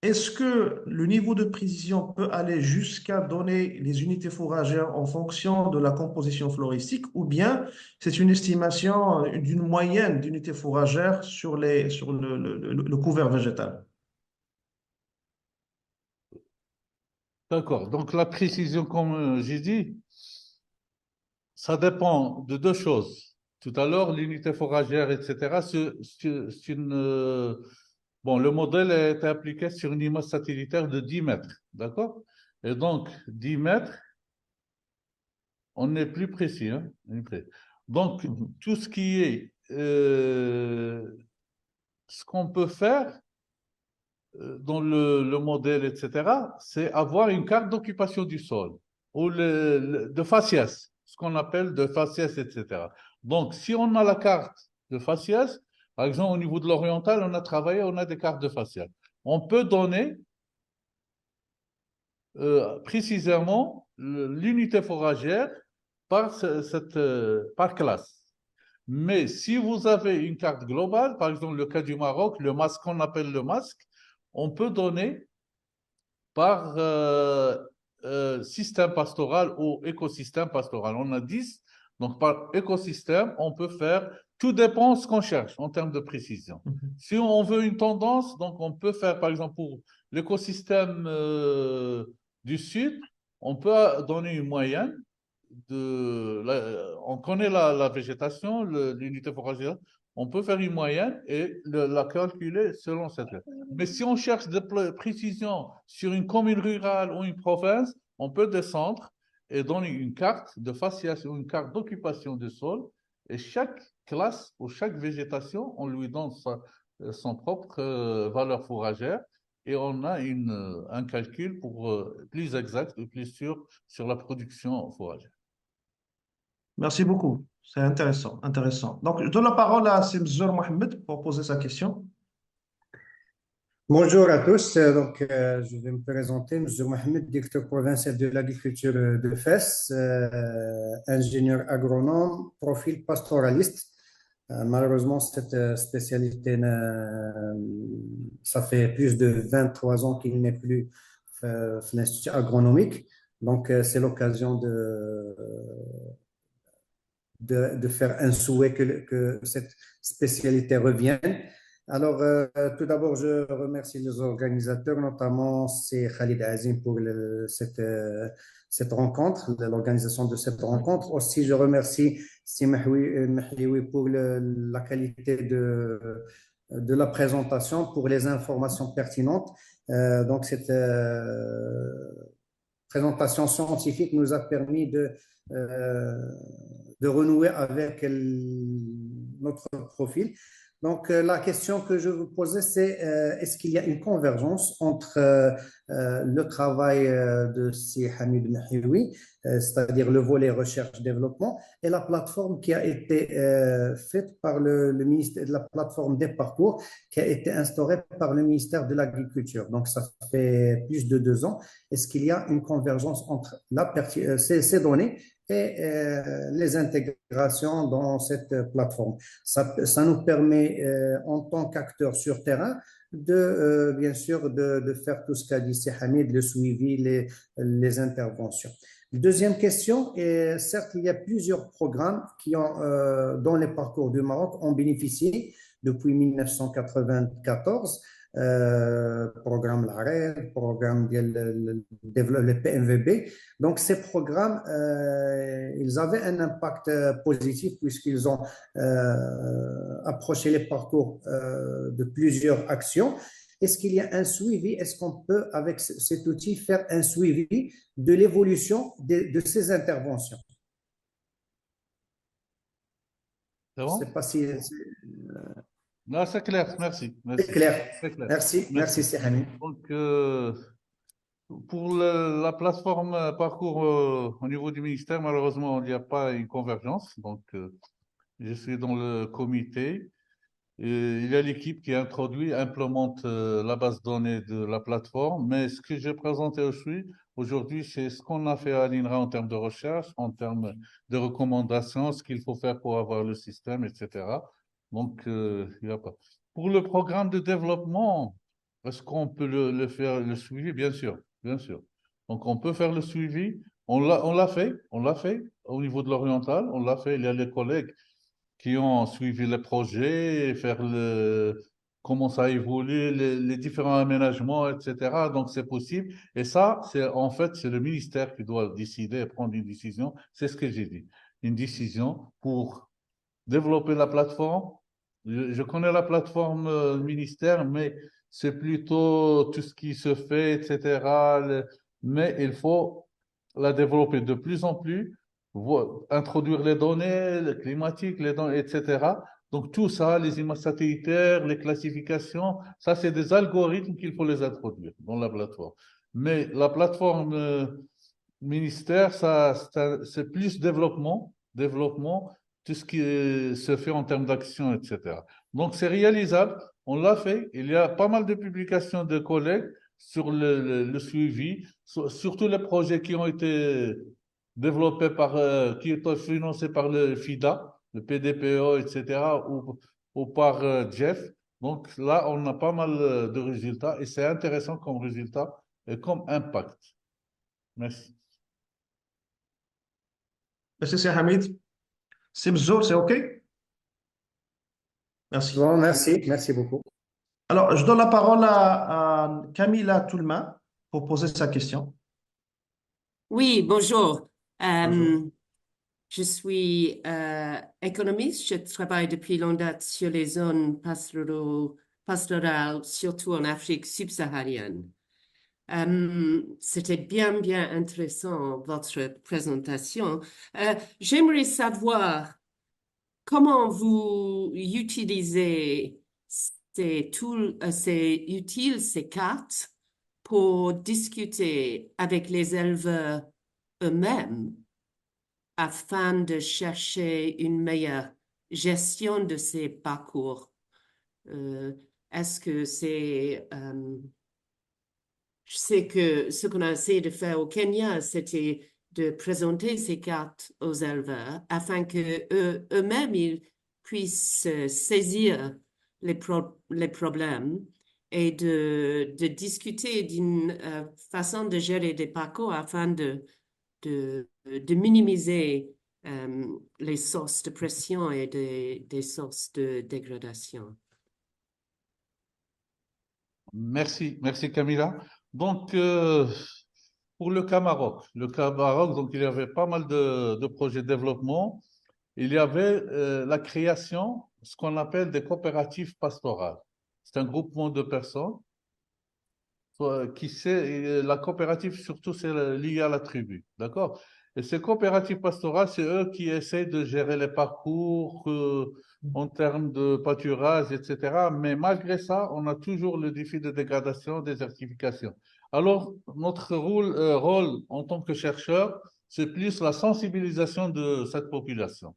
Est-ce que le niveau de précision peut aller jusqu'à donner les unités fourragères en fonction de la composition floristique ou bien c'est une estimation d'une moyenne d'unités fourragères sur le couvert végétal? D'accord. Donc, la précision, comme j'ai dit, ça dépend de deux choses. Tout à l'heure, l'unité foragère, etc., c'est une, bon, le modèle a été appliqué sur une image satellitaire de 10 mètres. D'accord? Et donc, 10 mètres, on est plus précis, hein? On est prêt. Donc, Mhm. tout ce qui est, ce qu'on peut faire dans le modèle, etc., c'est avoir une carte d'occupation du sol ou de faciès, ce qu'on appelle de faciès, etc. Donc, si on a la carte de faciès, par exemple, au niveau de l'oriental, on a travaillé, on a des cartes de faciès. On peut donner précisément l'unité foragère par classe. Mais si vous avez une carte globale, par exemple le cas du Maroc, le masque qu'on appelle le masque, on peut donner par système pastoral ou écosystème pastoral. On a 10, donc par écosystème, on peut faire, tout dépend de ce qu'on cherche en termes de précision. Mhm. Si on veut une tendance, donc on peut faire, par exemple, pour l'écosystème du Sud, on peut donner une moyenne on connaît la végétation, l'unité foragère, on peut faire une moyenne et la calculer selon cette. Mais si on cherche de précision sur une commune rurale ou une province, on peut descendre et donner une carte de faciès ou une carte d'occupation du sol. Et chaque classe ou chaque végétation, on lui donne son propre valeur fourragère et on a un calcul pour plus exact et plus sûr sur la production fourragère. Merci beaucoup. C'est intéressant, intéressant. Donc, je donne la parole à Simzor Mohamed pour poser sa question. Bonjour à tous. Je vais me présenter, M. Mohamed, directeur provincial de l'agriculture de Fès, ingénieur agronome, profil pastoraliste. Malheureusement, cette spécialité, ça fait plus de 23 ans qu'il n'est plus l'Institut agronomique. Donc, c'est l'occasion de faire un souhait que cette spécialité revienne. Alors, tout d'abord, je remercie les organisateurs, notamment c'est Khalid Azim pour cette rencontre, l'organisation de cette rencontre. Aussi, je remercie Si Mahioui pour la qualité de la présentation, pour les informations pertinentes. Cette présentation scientifique nous a permis de renouer avec notre profil. Donc, la question que je vous posais, c'est est-ce qu'il y a une convergence entre le travail de Si Hamid Mahioui c'est-à-dire le volet recherche-développement, et la plateforme qui a été faite par le ministère, la plateforme des parcours qui a été instaurée par le ministère de l'Agriculture. Donc, ça fait plus de 2 ans. Est-ce qu'il y a une convergence entre ces données et les intégrations dans cette plateforme? Ça nous permet, en tant qu'acteurs sur terrain, bien sûr, de faire tout ce qu'a dit Si Hamid, le suivi, les interventions. Deuxième question, et certes, il y a plusieurs programmes qui ont, dans les parcours du Maroc, ont bénéficié depuis 1994, programme l'ARED, programme le PMVB. Donc, ces programmes, ils avaient un impact positif puisqu'ils ont approché les parcours de plusieurs actions. Est-ce qu'il y a un suivi? Est-ce qu'on peut, avec cet outil, faire un suivi de l'évolution de ces interventions? C'est Je ne sais bon? pas si Là, c'est clair, merci. c'est Merci. clair. C'est clair. Merci, merci, Merci. Sehani. Donc, pour la plateforme parcours au niveau du ministère, malheureusement, il n'y a pas une convergence. Donc, je suis dans le comité. Et il y a l'équipe qui introduit, implémente la base de données de la plateforme. Mais ce que j'ai présenté aujourd'hui, c'est ce qu'on a fait à l'INRA en termes de recherche, en termes de recommandations, ce qu'il faut faire pour avoir le système, etc. Donc, il n'y a pas. Pour le programme de développement, est-ce qu'on peut le faire, le suivi? Bien sûr, bien sûr. Donc, on peut faire le suivi. On l'a fait au niveau de l'oriental, on l'a fait. Il y a les collègues qui ont suivi le projet, comment ça évolue, les différents aménagements, etc. Donc, c'est possible. Et ça, en fait, c'est le ministère qui doit décider, prendre une décision. C'est ce que j'ai dit. Une décision pour développer la plateforme. Je connais la plateforme ministère, mais c'est plutôt tout ce qui se fait, etc. Mais il faut la développer de plus en plus, introduire les données les climatiques, les données, etc. Donc tout ça, les images satellitaires, les classifications, ça c'est des algorithmes qu'il faut les introduire dans la plateforme. Mais la plateforme ministère, ça, c'est plus développement, tout ce qui se fait en termes d'action, etc. Donc, c'est réalisable, on l'a fait. Il y a pas mal de publications de collègues sur le suivi, surtout les projets qui ont été développés qui étaient financés par le FIDA, le PDPO, etc., ou par Jeff. Donc là, on a pas mal de résultats et c'est intéressant comme résultat et comme impact. Merci. Merci, c'est Hamid. C'est Mzour, c'est OK? Merci. Bon, merci, merci beaucoup. Alors, je donne la parole à Camilla Toulmin pour poser sa question. Oui, bonjour. Bonjour. Je suis économiste. Je travaille depuis longue date sur les zones pastorales, surtout en Afrique subsaharienne. C'était bien intéressant, votre présentation. J'aimerais savoir comment vous utilisez ces cartes pour discuter avec les éleveurs eux-mêmes afin de chercher une meilleure gestion de ces parcours. Est-ce que je sais que ce qu'on a essayé de faire au Kenya, c'était de présenter ces cartes aux éleveurs afin que eux-mêmes ils puissent saisir les problèmes et de discuter d'une façon de gérer des parcours afin de minimiser les sources de pression et des sources de dégradation. Merci Camilla. Donc, pour le cas Maroc, donc il y avait pas mal de projets de développement. Il y avait la création, ce qu'on appelle des coopératives pastorales. C'est un groupement de personnes la coopérative surtout c'est lié à la tribu, d'accord? Et ces coopératives pastorales, c'est eux qui essaient de gérer les parcours en termes de pâturage, etc. Mais malgré ça, on a toujours le défi de dégradation, désertification. Alors, notre rôle en tant que chercheur, c'est plus la sensibilisation de cette population.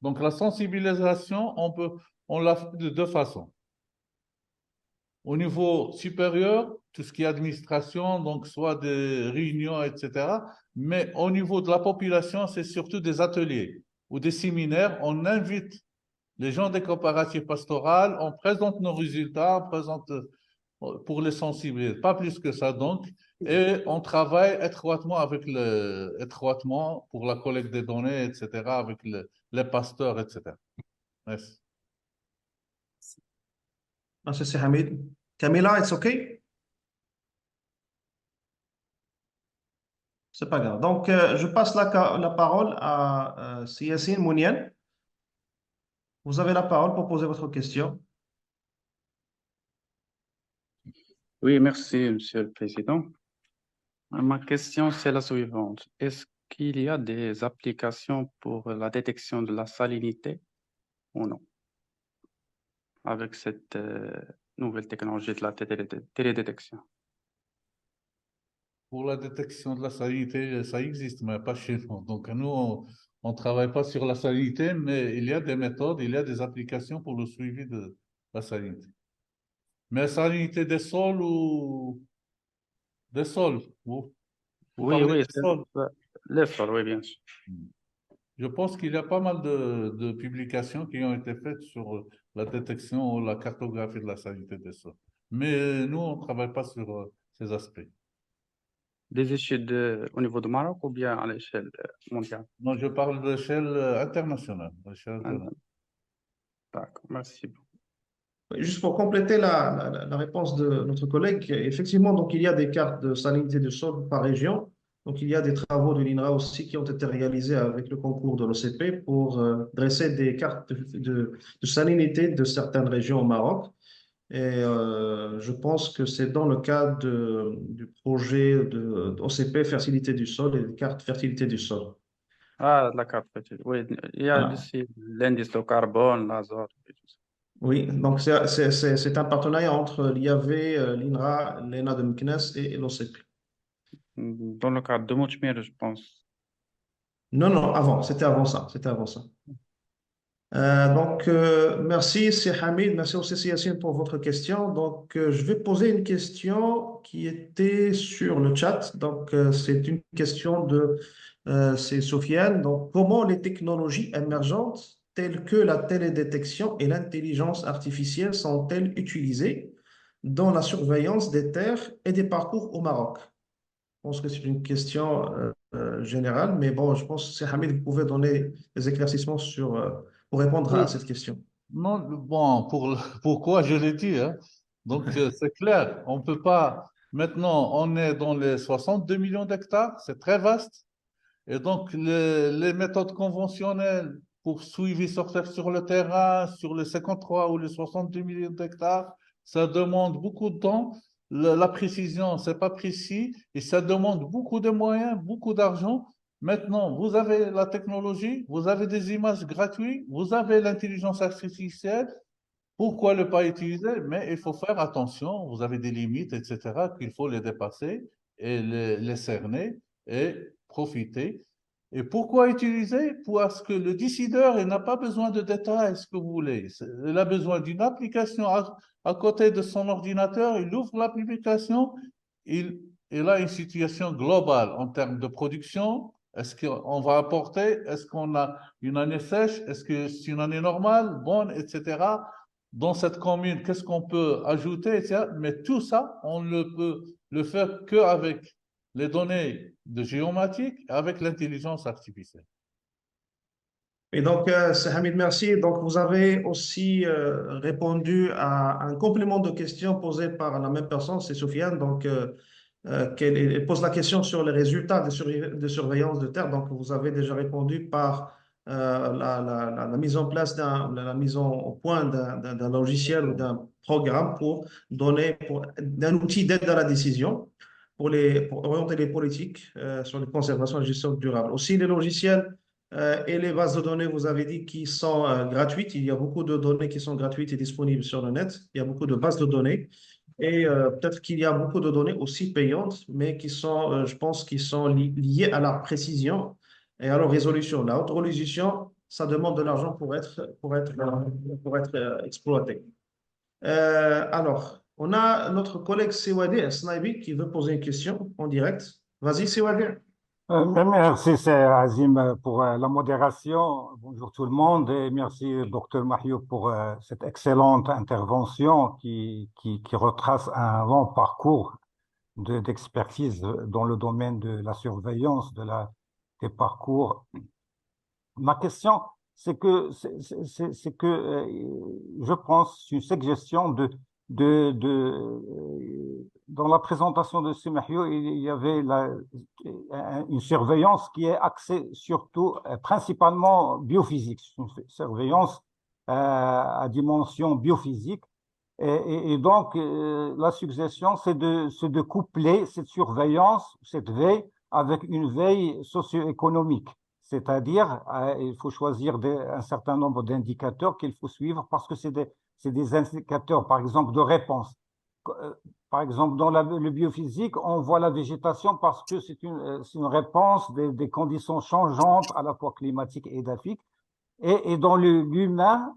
Donc, la sensibilisation, on l'a fait de deux façons. Au niveau supérieur, tout ce qui est administration, donc soit des réunions, etc. Mais au niveau de la population, c'est surtout des ateliers ou des séminaires. On invite les gens des coopératives pastorales, on présente nos résultats, on présente pour les sensibiliser, pas plus que ça donc. Et on travaille étroitement pour la collecte des données, etc., avec les pasteurs, etc. Merci. Merci, c'est Hamid. Camilla, it's okay? C'est pas grave. Donc, je passe la parole à Yassine Mouniel. Vous avez la parole pour poser votre question. Oui, merci, Monsieur le Président. Ma question, c'est la suivante. Est-ce qu'il y a des applications pour la détection de la salinité ou non, avec cette nouvelle technologie de la télédétection? Pour la détection de la salinité, ça existe, mais pas chez nous. Donc, nous, on ne travaille pas sur la salinité, mais il y a des méthodes, il y a des applications pour le suivi de la salinité. Mais la salinité des sols ou des sols, vous Oui, parlez oui, des sols. les sols, oui, bien sûr. Je pense qu'il y a pas mal de publications qui ont été faites sur la détection ou la cartographie de la salinité des sols. Mais nous, on ne travaille pas sur ces aspects. Des études au niveau du Maroc ou bien à l'échelle mondiale? Non, je parle de l'échelle internationale. D'accord, merci beaucoup. Juste pour compléter la réponse de notre collègue, effectivement, donc il y a des cartes de salinité du sol par région. Donc il y a des travaux de l'INRA aussi qui ont été réalisés avec le concours de l'OCP pour dresser des cartes de salinité de certaines régions au Maroc. Et je pense que c'est dans le cadre du projet d'OCP Fertilité du sol et des cartes fertilité du sol. Ah, la carte petite. Oui, il y a Voilà. aussi l'indice de carbone, l'azote et tout ça. Oui, donc c'est un partenariat entre l'IAV, l'INRA, l'ENA de Meknès et l'OCP. Dans le cadre de Mouchmir, je pense. Non, non, avant, c'était avant ça, c'était avant ça. Donc, merci, c'est Hamid, merci aussi c'est Yassine pour votre question. Donc, je vais poser une question qui était sur le chat. Donc, c'est une question c'est Sofiane. Donc, comment les technologies émergentes telles que la télédétection et l'intelligence artificielle sont-elles utilisées dans la surveillance des terres et des parcours au Maroc? Je pense que c'est une question générale, mais bon, je pense que c'est Hamid, vous pouvez donner des éclaircissements pour répondre à Oui, cette question. non, bon, pourquoi je l'ai dit, hein. Donc, c'est clair, on peut pas. Maintenant, on est dans les 62 millions d'hectares, c'est très vaste. Et donc, les méthodes conventionnelles pour suivre sortir sur le terrain, sur les 53 ou les 62 millions d'hectares, ça demande beaucoup de temps. La précision, c'est pas précis et ça demande beaucoup de moyens, beaucoup d'argent. Maintenant, vous avez la technologie, vous avez des images gratuites, vous avez l'intelligence artificielle. Pourquoi ne pas utiliser? Mais il faut faire attention, vous avez des limites, etc., qu'il faut les dépasser et les cerner et profiter. Et pourquoi utiliser? Parce que le décideur, il n'a pas besoin de détails, ce que vous voulez. Il a besoin d'une application à côté de son ordinateur, il ouvre l'application, il, il a une situation globale en termes de production. Est-ce qu'on va apporter? Est-ce qu'on a une année sèche? Est-ce que c'est une année normale, bonne, etc. Dans cette commune, qu'est-ce qu'on peut ajouter, etc. Mais tout ça, on ne peut le faire qu'avec les données de géomatique, avec l'intelligence artificielle. Et donc, c'est Hamid, merci. Donc, vous avez aussi répondu à un complément de question posé par la même personne, c'est Sofiane. Donc, elle pose la question sur les résultats de surveillance de terre. Donc, vous avez déjà répondu par la mise en place la mise au point d'un logiciel ou d'un programme pour d'un outil d'aide à la décision pour orienter les politiques sur les conservations et la gestion durable. Aussi, les logiciels et les bases de données, vous avez dit, qui sont gratuites. Il y a beaucoup de données qui sont gratuites et disponibles sur le net. Il y a beaucoup de bases de données. Et peut-être qu'il y a beaucoup de données aussi payantes, mais qui sont, je pense, qui sont liées à la précision et à la résolution. La haute résolution, ça demande de l'argent pour être exploité. Alors, on a notre collègue Sewadé Snaibi qui veut poser une question en direct. Vas-y, Sewadé. Merci, c'est Azim pour la modération. Bonjour tout le monde et merci Dr Mahio pour cette excellente intervention qui retrace un long parcours d'expertise dans le domaine de la surveillance des parcours. Ma question, c'est que je pense une suggestion dans la présentation de Mahio, il y avait une surveillance qui est axée surtout, principalement biophysique, une surveillance à dimension biophysique. Et donc, la suggestion, c'est de coupler cette surveillance, cette veille, avec une veille socio-économique. C'est-à-dire, il faut choisir un certain nombre d'indicateurs qu'il faut suivre parce que c'est des indicateurs, par exemple, de réponse. Par exemple, dans le biophysique, on voit la végétation parce que c'est une réponse des conditions changeantes, à la fois climatiques et édaphiques. Et dans l'humain,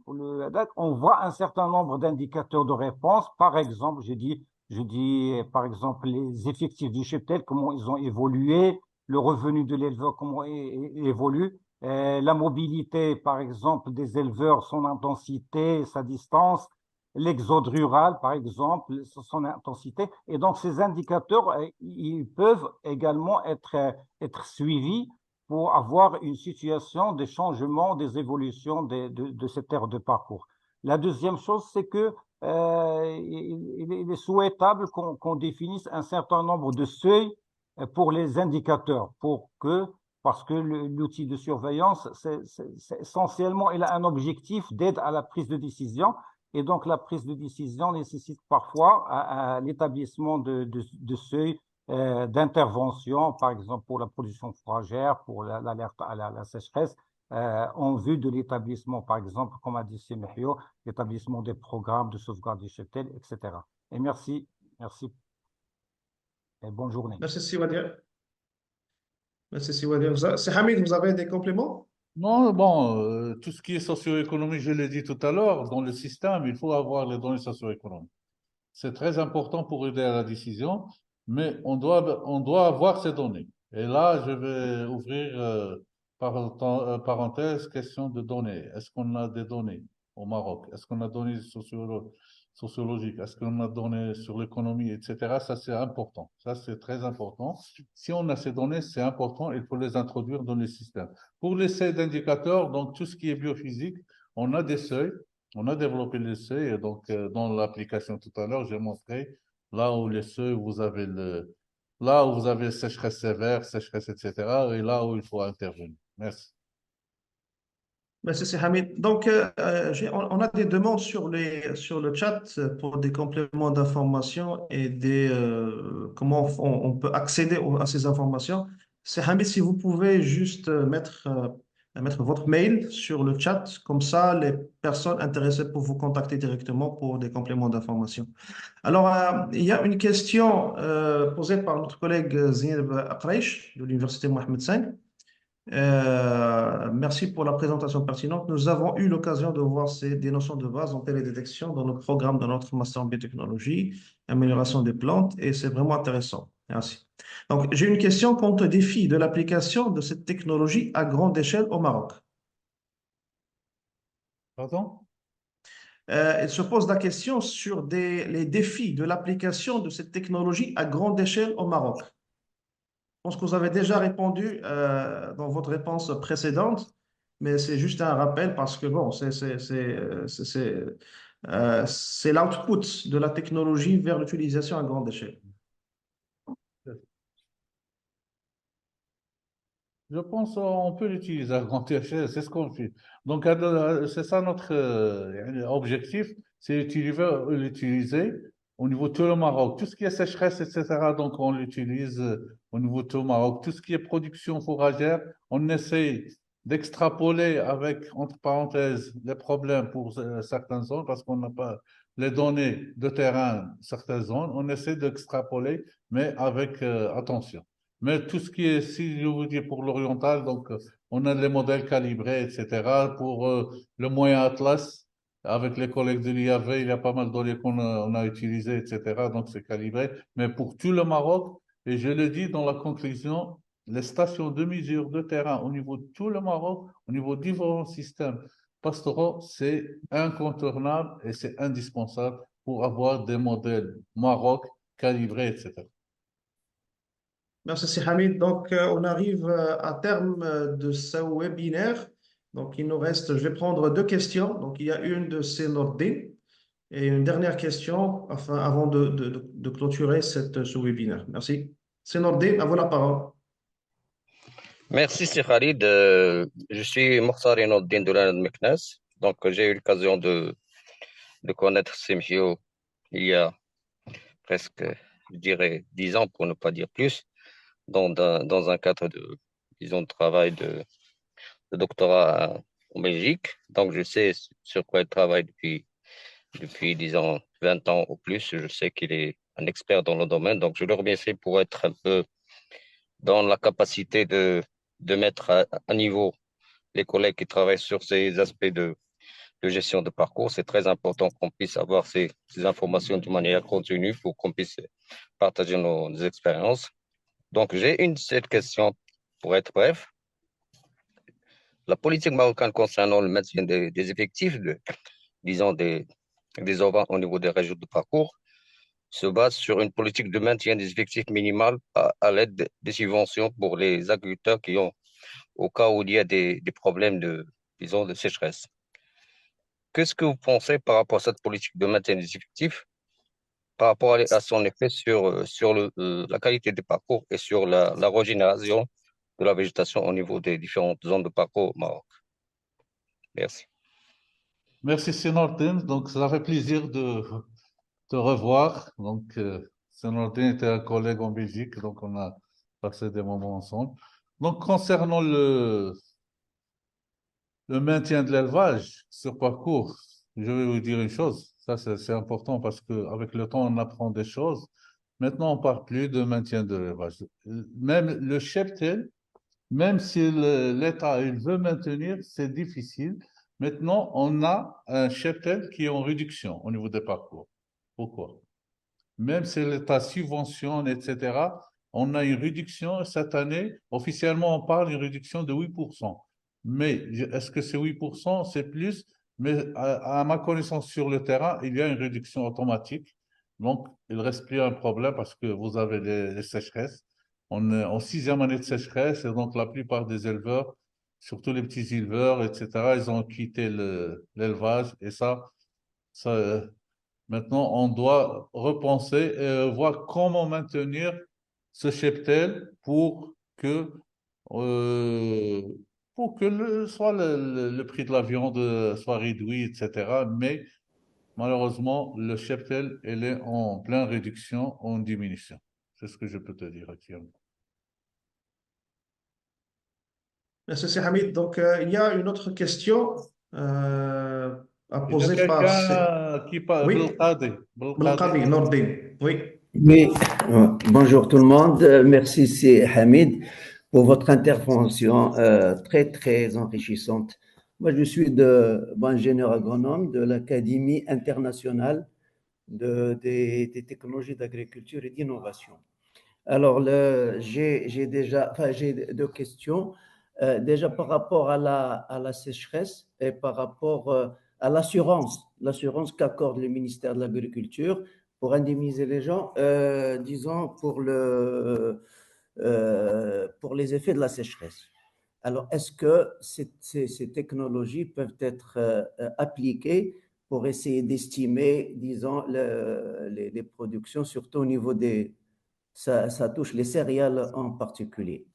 on voit un certain nombre d'indicateurs de réponse. Par exemple, je dis, par exemple, les effectifs du cheptel, comment ils ont évolué, le revenu de l'éleveur, comment il évolue, la mobilité, par exemple, des éleveurs, son intensité, sa distance, l'exode rural, par exemple, son intensité. Et donc, ces indicateurs, ils peuvent également être suivis pour avoir une situation des changements, des évolutions de cette ère de parcours. La deuxième chose, c'est que il est souhaitable qu'on définisse un certain nombre de seuils pour les indicateurs, parce que l'outil de surveillance, c'est essentiellement, il a un objectif d'aide à la prise de décision, et donc la prise de décision nécessite parfois l'établissement de seuils d'intervention, par exemple pour la production fourragère, pour l'alerte à la sécheresse, en vue de l'établissement, par exemple, comme a dit Semihio, l'établissement des programmes de sauvegarde des cheptels, etc. Et merci et bonne journée. Merci, Sewadé. Merci, Sewadé. C'est Hamid, vous avez des compléments? Non, bon, tout ce qui est socio-économique, je l'ai dit tout à l'heure, dans le système, il faut avoir les données socio-économiques. C'est très important pour aider à la décision, mais on doit avoir ces données. Et là, je vais ouvrir parenthèse, question de données. Est-ce qu'on a des données au Maroc? Est-ce qu'on a des données sociologiques? Est-ce qu'on a des données sur l'économie, etc. Ça, c'est important. Ça, c'est très important. Si on a ces données, c'est important. Il faut les introduire dans le système. Pour les seuils d'indicateurs, donc tout ce qui est biophysique, on a des seuils. On a développé les seuils, et donc dans l'application tout à l'heure, j'ai montré là où les seuils, là où vous avez sécheresse sévère, sécheresse, etc., et là où il faut intervenir. Merci. Merci, c'est Hamid. Donc, on a des demandes sur sur le chat pour des compléments d'informations et comment on peut accéder à ces informations. C'est Hamid, si vous pouvez juste mettre votre mail sur le chat, comme ça, les personnes intéressées peuvent vous contacter directement pour des compléments d'informations. Alors, il y a une question posée par notre collègue Zineb Akreish de l'Université Mohamed V. Merci pour la présentation pertinente. Nous avons eu l'occasion de voir des notions de base en télédétection dans le programme de notre master en biotechnologie, amélioration des plantes, et c'est vraiment intéressant. Merci. Donc, j'ai une question quant au défi de l'application de cette technologie à grande échelle au Maroc. Pardon? Elle se pose la question sur les défis de l'application de cette technologie à grande échelle au Maroc. Je pense que vous avez déjà répondu dans votre réponse précédente, mais c'est juste un rappel parce que bon, c'est l'output de la technologie vers l'utilisation à grande échelle. Je pense qu'on peut l'utiliser à grande échelle, c'est ce qu'on fait. Donc, c'est ça notre objectif, c'est l'utiliser au niveau de tout le Maroc. Tout ce qui est sécheresse, etc., donc on l'utilise au niveau de tout le Maroc. Tout ce qui est production fourragère, on essaie d'extrapoler avec, entre parenthèses, les problèmes pour certaines zones parce qu'on n'a pas les données de terrain, certaines zones, on essaie d'extrapoler, mais avec attention. Mais tout ce qui est, si je vous dis pour l'oriental, donc on a les modèles calibrés, etc. Pour le moyen Atlas, avec les collègues de l'IAV, il y a pas mal de données on a utilisées, etc. Donc c'est calibré. Mais pour tout le Maroc, et je le dis dans la conclusion, les stations de mesure de terrain au niveau de tout le Maroc, au niveau de différents systèmes pastoraux, c'est incontournable et c'est indispensable pour avoir des modèles Maroc calibrés, etc. Merci, c'est Hamid. Donc, on arrive à terme de ce webinaire. Donc, il nous reste, je vais prendre deux questions. Donc, il y a une de Senordin et une dernière question avant de clôturer ce webinaire. Merci. Senordin, à vous la parole. Merci, c'est Khalid. Je suis Mokhtar Inoddin de l'Inde Meknes. Donc, j'ai eu l'occasion de connaître Semhio il y a presque, je dirais, 10 ans, pour ne pas dire plus, dans un cadre de, disons, de travail de doctorat en Belgique. Donc, je sais sur quoi il travaille depuis, disons, 20 ans ou plus. Je sais qu'il est un expert dans le domaine. Donc, je le remercie pour être un peu dans la capacité de mettre à niveau les collègues qui travaillent sur ces aspects de gestion de parcours. C'est très important qu'on puisse avoir ces informations de manière continue pour qu'on puisse partager nos expériences. Donc, j'ai une seule question pour être bref. La politique marocaine concernant le maintien des effectifs, disons des OVA au niveau des régions de parcours, se base sur une politique de maintien des effectifs minimales à l'aide des subventions pour les agriculteurs qui ont, au cas où il y a des problèmes disons, de sécheresse. Qu'est-ce que vous pensez par rapport à cette politique de maintien des effectifs, par rapport à son effet sur la qualité des parcours et sur la régénération de la végétation au niveau des différentes zones de parcours au Maroc? Merci. Merci, Sénordin. Donc, ça fait plaisir de te revoir. Donc, Sénordin était un collègue en Belgique, donc on a passé des moments ensemble. Donc, concernant le maintien de l'élevage sur parcours, je vais vous dire une chose, ça c'est important parce qu'avec le temps on apprend des choses. Maintenant on ne parle plus de maintien de l'élevage. Même le cheptel, même si l'État il veut maintenir, c'est difficile. Maintenant on a un cheptel qui est en réduction au niveau des parcours. Pourquoi? Même si l'État subventionne, etc., on a une réduction cette année. Officiellement, on parle d'une réduction de 8%. Mais est-ce que c'est 8%? C'est plus. Mais à ma connaissance sur le terrain, il y a une réduction automatique. Donc, il ne reste plus un problème parce que vous avez les sécheresses. On est en 6e année de sécheresse et donc la plupart des éleveurs, surtout les petits éleveurs, etc., ils ont quitté l'élevage et ça, maintenant, on doit repenser et voir comment maintenir ce cheptel euh, pour que soit le prix de la viande soit réduit, etc. Mais malheureusement, le cheptel, il est en pleine réduction, en diminution. C'est ce que je peux te dire actuellement. Merci, c'est Hamid. Donc, il y a une autre question à Il y a poser par... quelqu'un qui parle, Oui, Belkadi. Belkadi, Nordin. Oui. Oui, bonjour tout le monde. Merci, c'est Hamid, pour votre intervention très, très enrichissante. Moi, je suis ingénieur agronome de l'Académie internationale des technologies d'agriculture et d'innovation. Alors, j'ai deux questions. Déjà par rapport à la sécheresse et par rapport à l'assurance qu'accorde le ministère de l'Agriculture pour indemniser les gens, disons, pour les effets de la sécheresse. Alors, est-ce que ces technologies peuvent être appliquées pour essayer d'estimer, disons, les productions, surtout au niveau ça touche les céréales en particulier.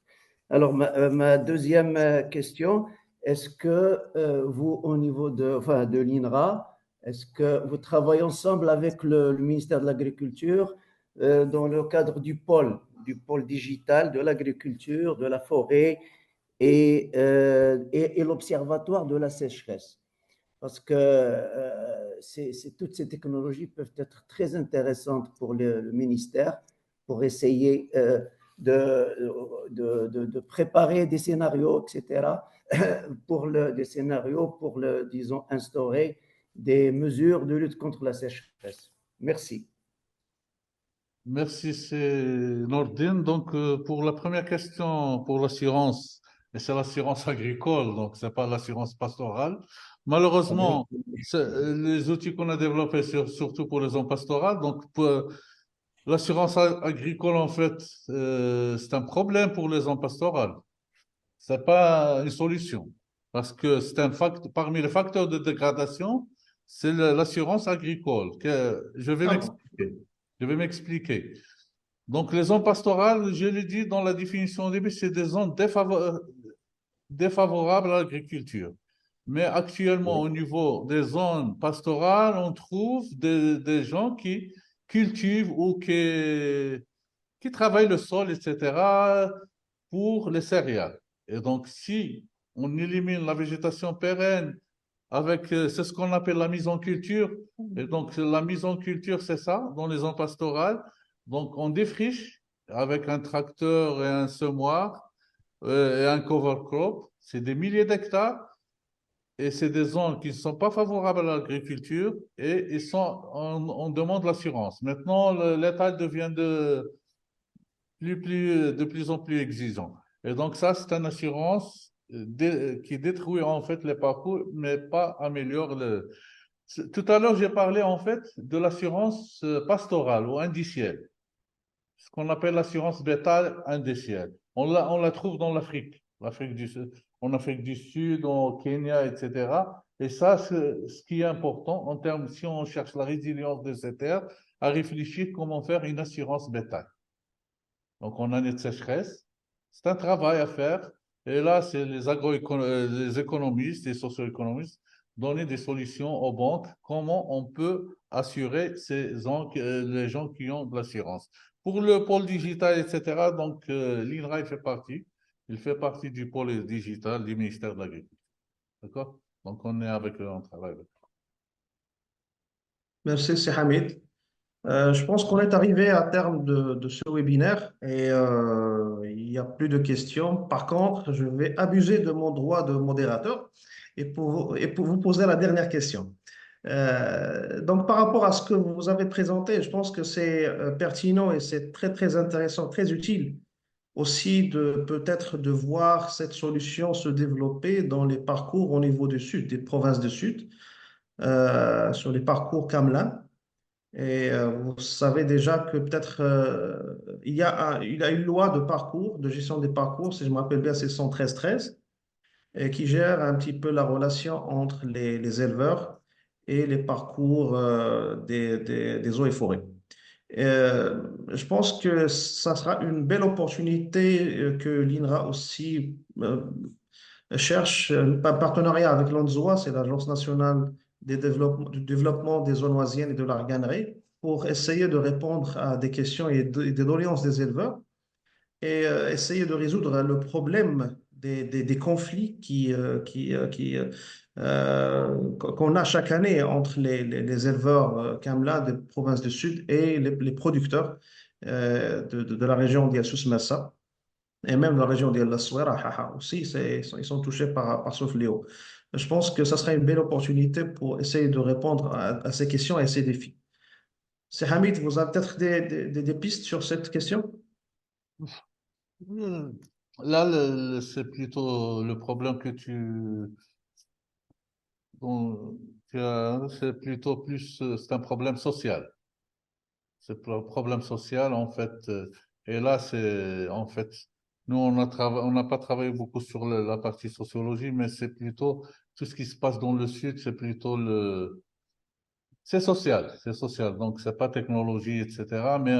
Alors, ma deuxième question, est-ce que vous, au niveau de l'INRA, est-ce que vous travaillez ensemble avec le ministère de l'Agriculture dans le cadre du pôle digital de l'agriculture, de la forêt et l'observatoire de la sécheresse? parce que toutes ces technologies peuvent être très intéressantes pour le ministère, pour essayer de préparer des scénarios, etc., des scénarios pour, disons, instaurer des mesures de lutte contre la sécheresse. Merci. Merci, c'est Nordine. Donc, pour la première question, pour l'assurance, et c'est l'assurance agricole, donc c'est pas l'assurance pastorale. Malheureusement, les outils qu'on a développés, surtout pour les zones pastorales, donc l'assurance agricole, en fait, c'est un problème pour les zones pastorales. C'est pas une solution. Parce que c'est parmi les facteurs de dégradation, c'est l'assurance agricole. Je vais m'expliquer. Je vais m'expliquer. Donc, les zones pastorales, je l'ai dit dans la définition au début, c'est des zones défavorables à l'agriculture. Mais actuellement, au niveau des zones pastorales, on trouve des gens qui cultivent ou qui travaillent le sol, etc., pour les céréales. Et donc, si on élimine la végétation pérenne avec, c'est ce qu'on appelle la mise en culture. Et donc, la mise en culture, c'est ça, dans les zones pastorales. Donc, on défriche avec un tracteur et un semoir et un cover crop. C'est des milliers d'hectares et c'est des zones qui ne sont pas favorables à l'agriculture et on demande l'assurance. Maintenant, l'État devient de plus en plus exigeant. Et donc, ça, c'est une assurance qui détruit en fait les parcours, mais pas améliore le. Tout à l'heure, j'ai parlé en fait de l'assurance pastorale ou indicielle, ce qu'on appelle l'assurance bétail indicielle. On la trouve dans l'Afrique du Sud, en Afrique du Sud, au Kenya, etc. Et ça, c'est ce qui est important en termes, si on cherche la résilience de ces terres, à réfléchir comment faire une assurance bétail. Donc, en année de sécheresse, c'est un travail à faire. Et là, c'est les économistes, les socio-économistes, donner des solutions aux banques, comment on peut assurer les gens qui ont de l'assurance. Pour le pôle digital, etc., donc l'INRA, il fait partie du pôle digital du ministère de l'Agriculture. D'accord? Donc, on est avec eux, on travaille avec eux. Merci, c'est Hamid. Je pense qu'on est arrivé à terme de ce webinaire et il n'y a plus de questions. Par contre, je vais abuser de mon droit de modérateur et pour vous poser la dernière question. Donc, par rapport à ce que vous avez présenté, je pense que c'est pertinent et c'est très, très intéressant, très utile aussi de peut-être de voir cette solution se développer dans les parcours au niveau du sud, des provinces du sud, sur les parcours Kamla. Et vous savez déjà que peut-être il y a une loi de parcours, de gestion des parcours, si je me rappelle bien, c'est 113-13, et qui gère un petit peu la relation entre les éleveurs et les parcours des eaux et forêts. Je pense que ça sera une belle opportunité que l'INRA aussi cherche un partenariat avec l'ONZOA, c'est l'Agence nationale du développement des zones oisiennes et de l'arganerie, pour essayer de répondre à des questions et des doléances des éleveurs et essayer de résoudre le problème des conflits qu'on a chaque année entre les éleveurs Kamla des provinces du Sud et les producteurs de la région d'Yassous Massa. Et même la région de la Souera aussi, ils sont touchés par ce fléau. Je pense que ça serait une belle opportunité pour essayer de répondre à ces questions et à ces défis. C'est Hamid, vous avez peut-être des pistes sur cette question? Là, c'est plutôt le problème c'est plutôt plus, c'est un problème social. C'est un problème social, en fait. Et là, en fait, nous, on n'a pas travaillé beaucoup sur la partie sociologie, mais c'est plutôt tout ce qui se passe dans le Sud, c'est plutôt c'est social, c'est social. Donc, c'est pas technologie, etc. Mais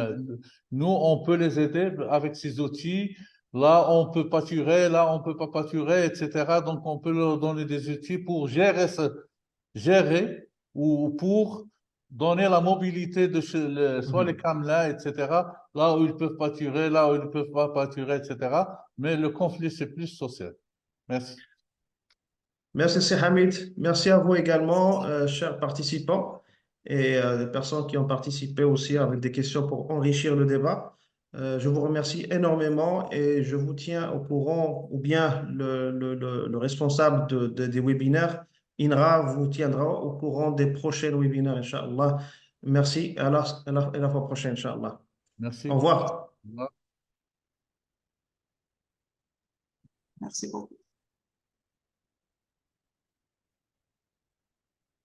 nous, on peut les aider avec ces outils. Là, on peut pâturer, là, on peut pas pâturer, etc. Donc, on peut leur donner des outils pour gérer ou pour donner la mobilité de soit les camelins, etc., là où ils peuvent pâturer, là où ils ne peuvent pas pâturer, etc. Mais le conflit, c'est plus social. Merci. Merci, c'est Hamid. Merci à vous également, chers participants, et des personnes qui ont participé aussi avec des questions pour enrichir le débat. Je vous remercie énormément et je vous tiens au courant, ou bien le responsable des webinaires, INRA, vous tiendra au courant des prochains webinaires, Inch'Allah. Merci, à la fois prochaine, Inch'Allah. Merci. Au revoir. Au revoir. Merci beaucoup.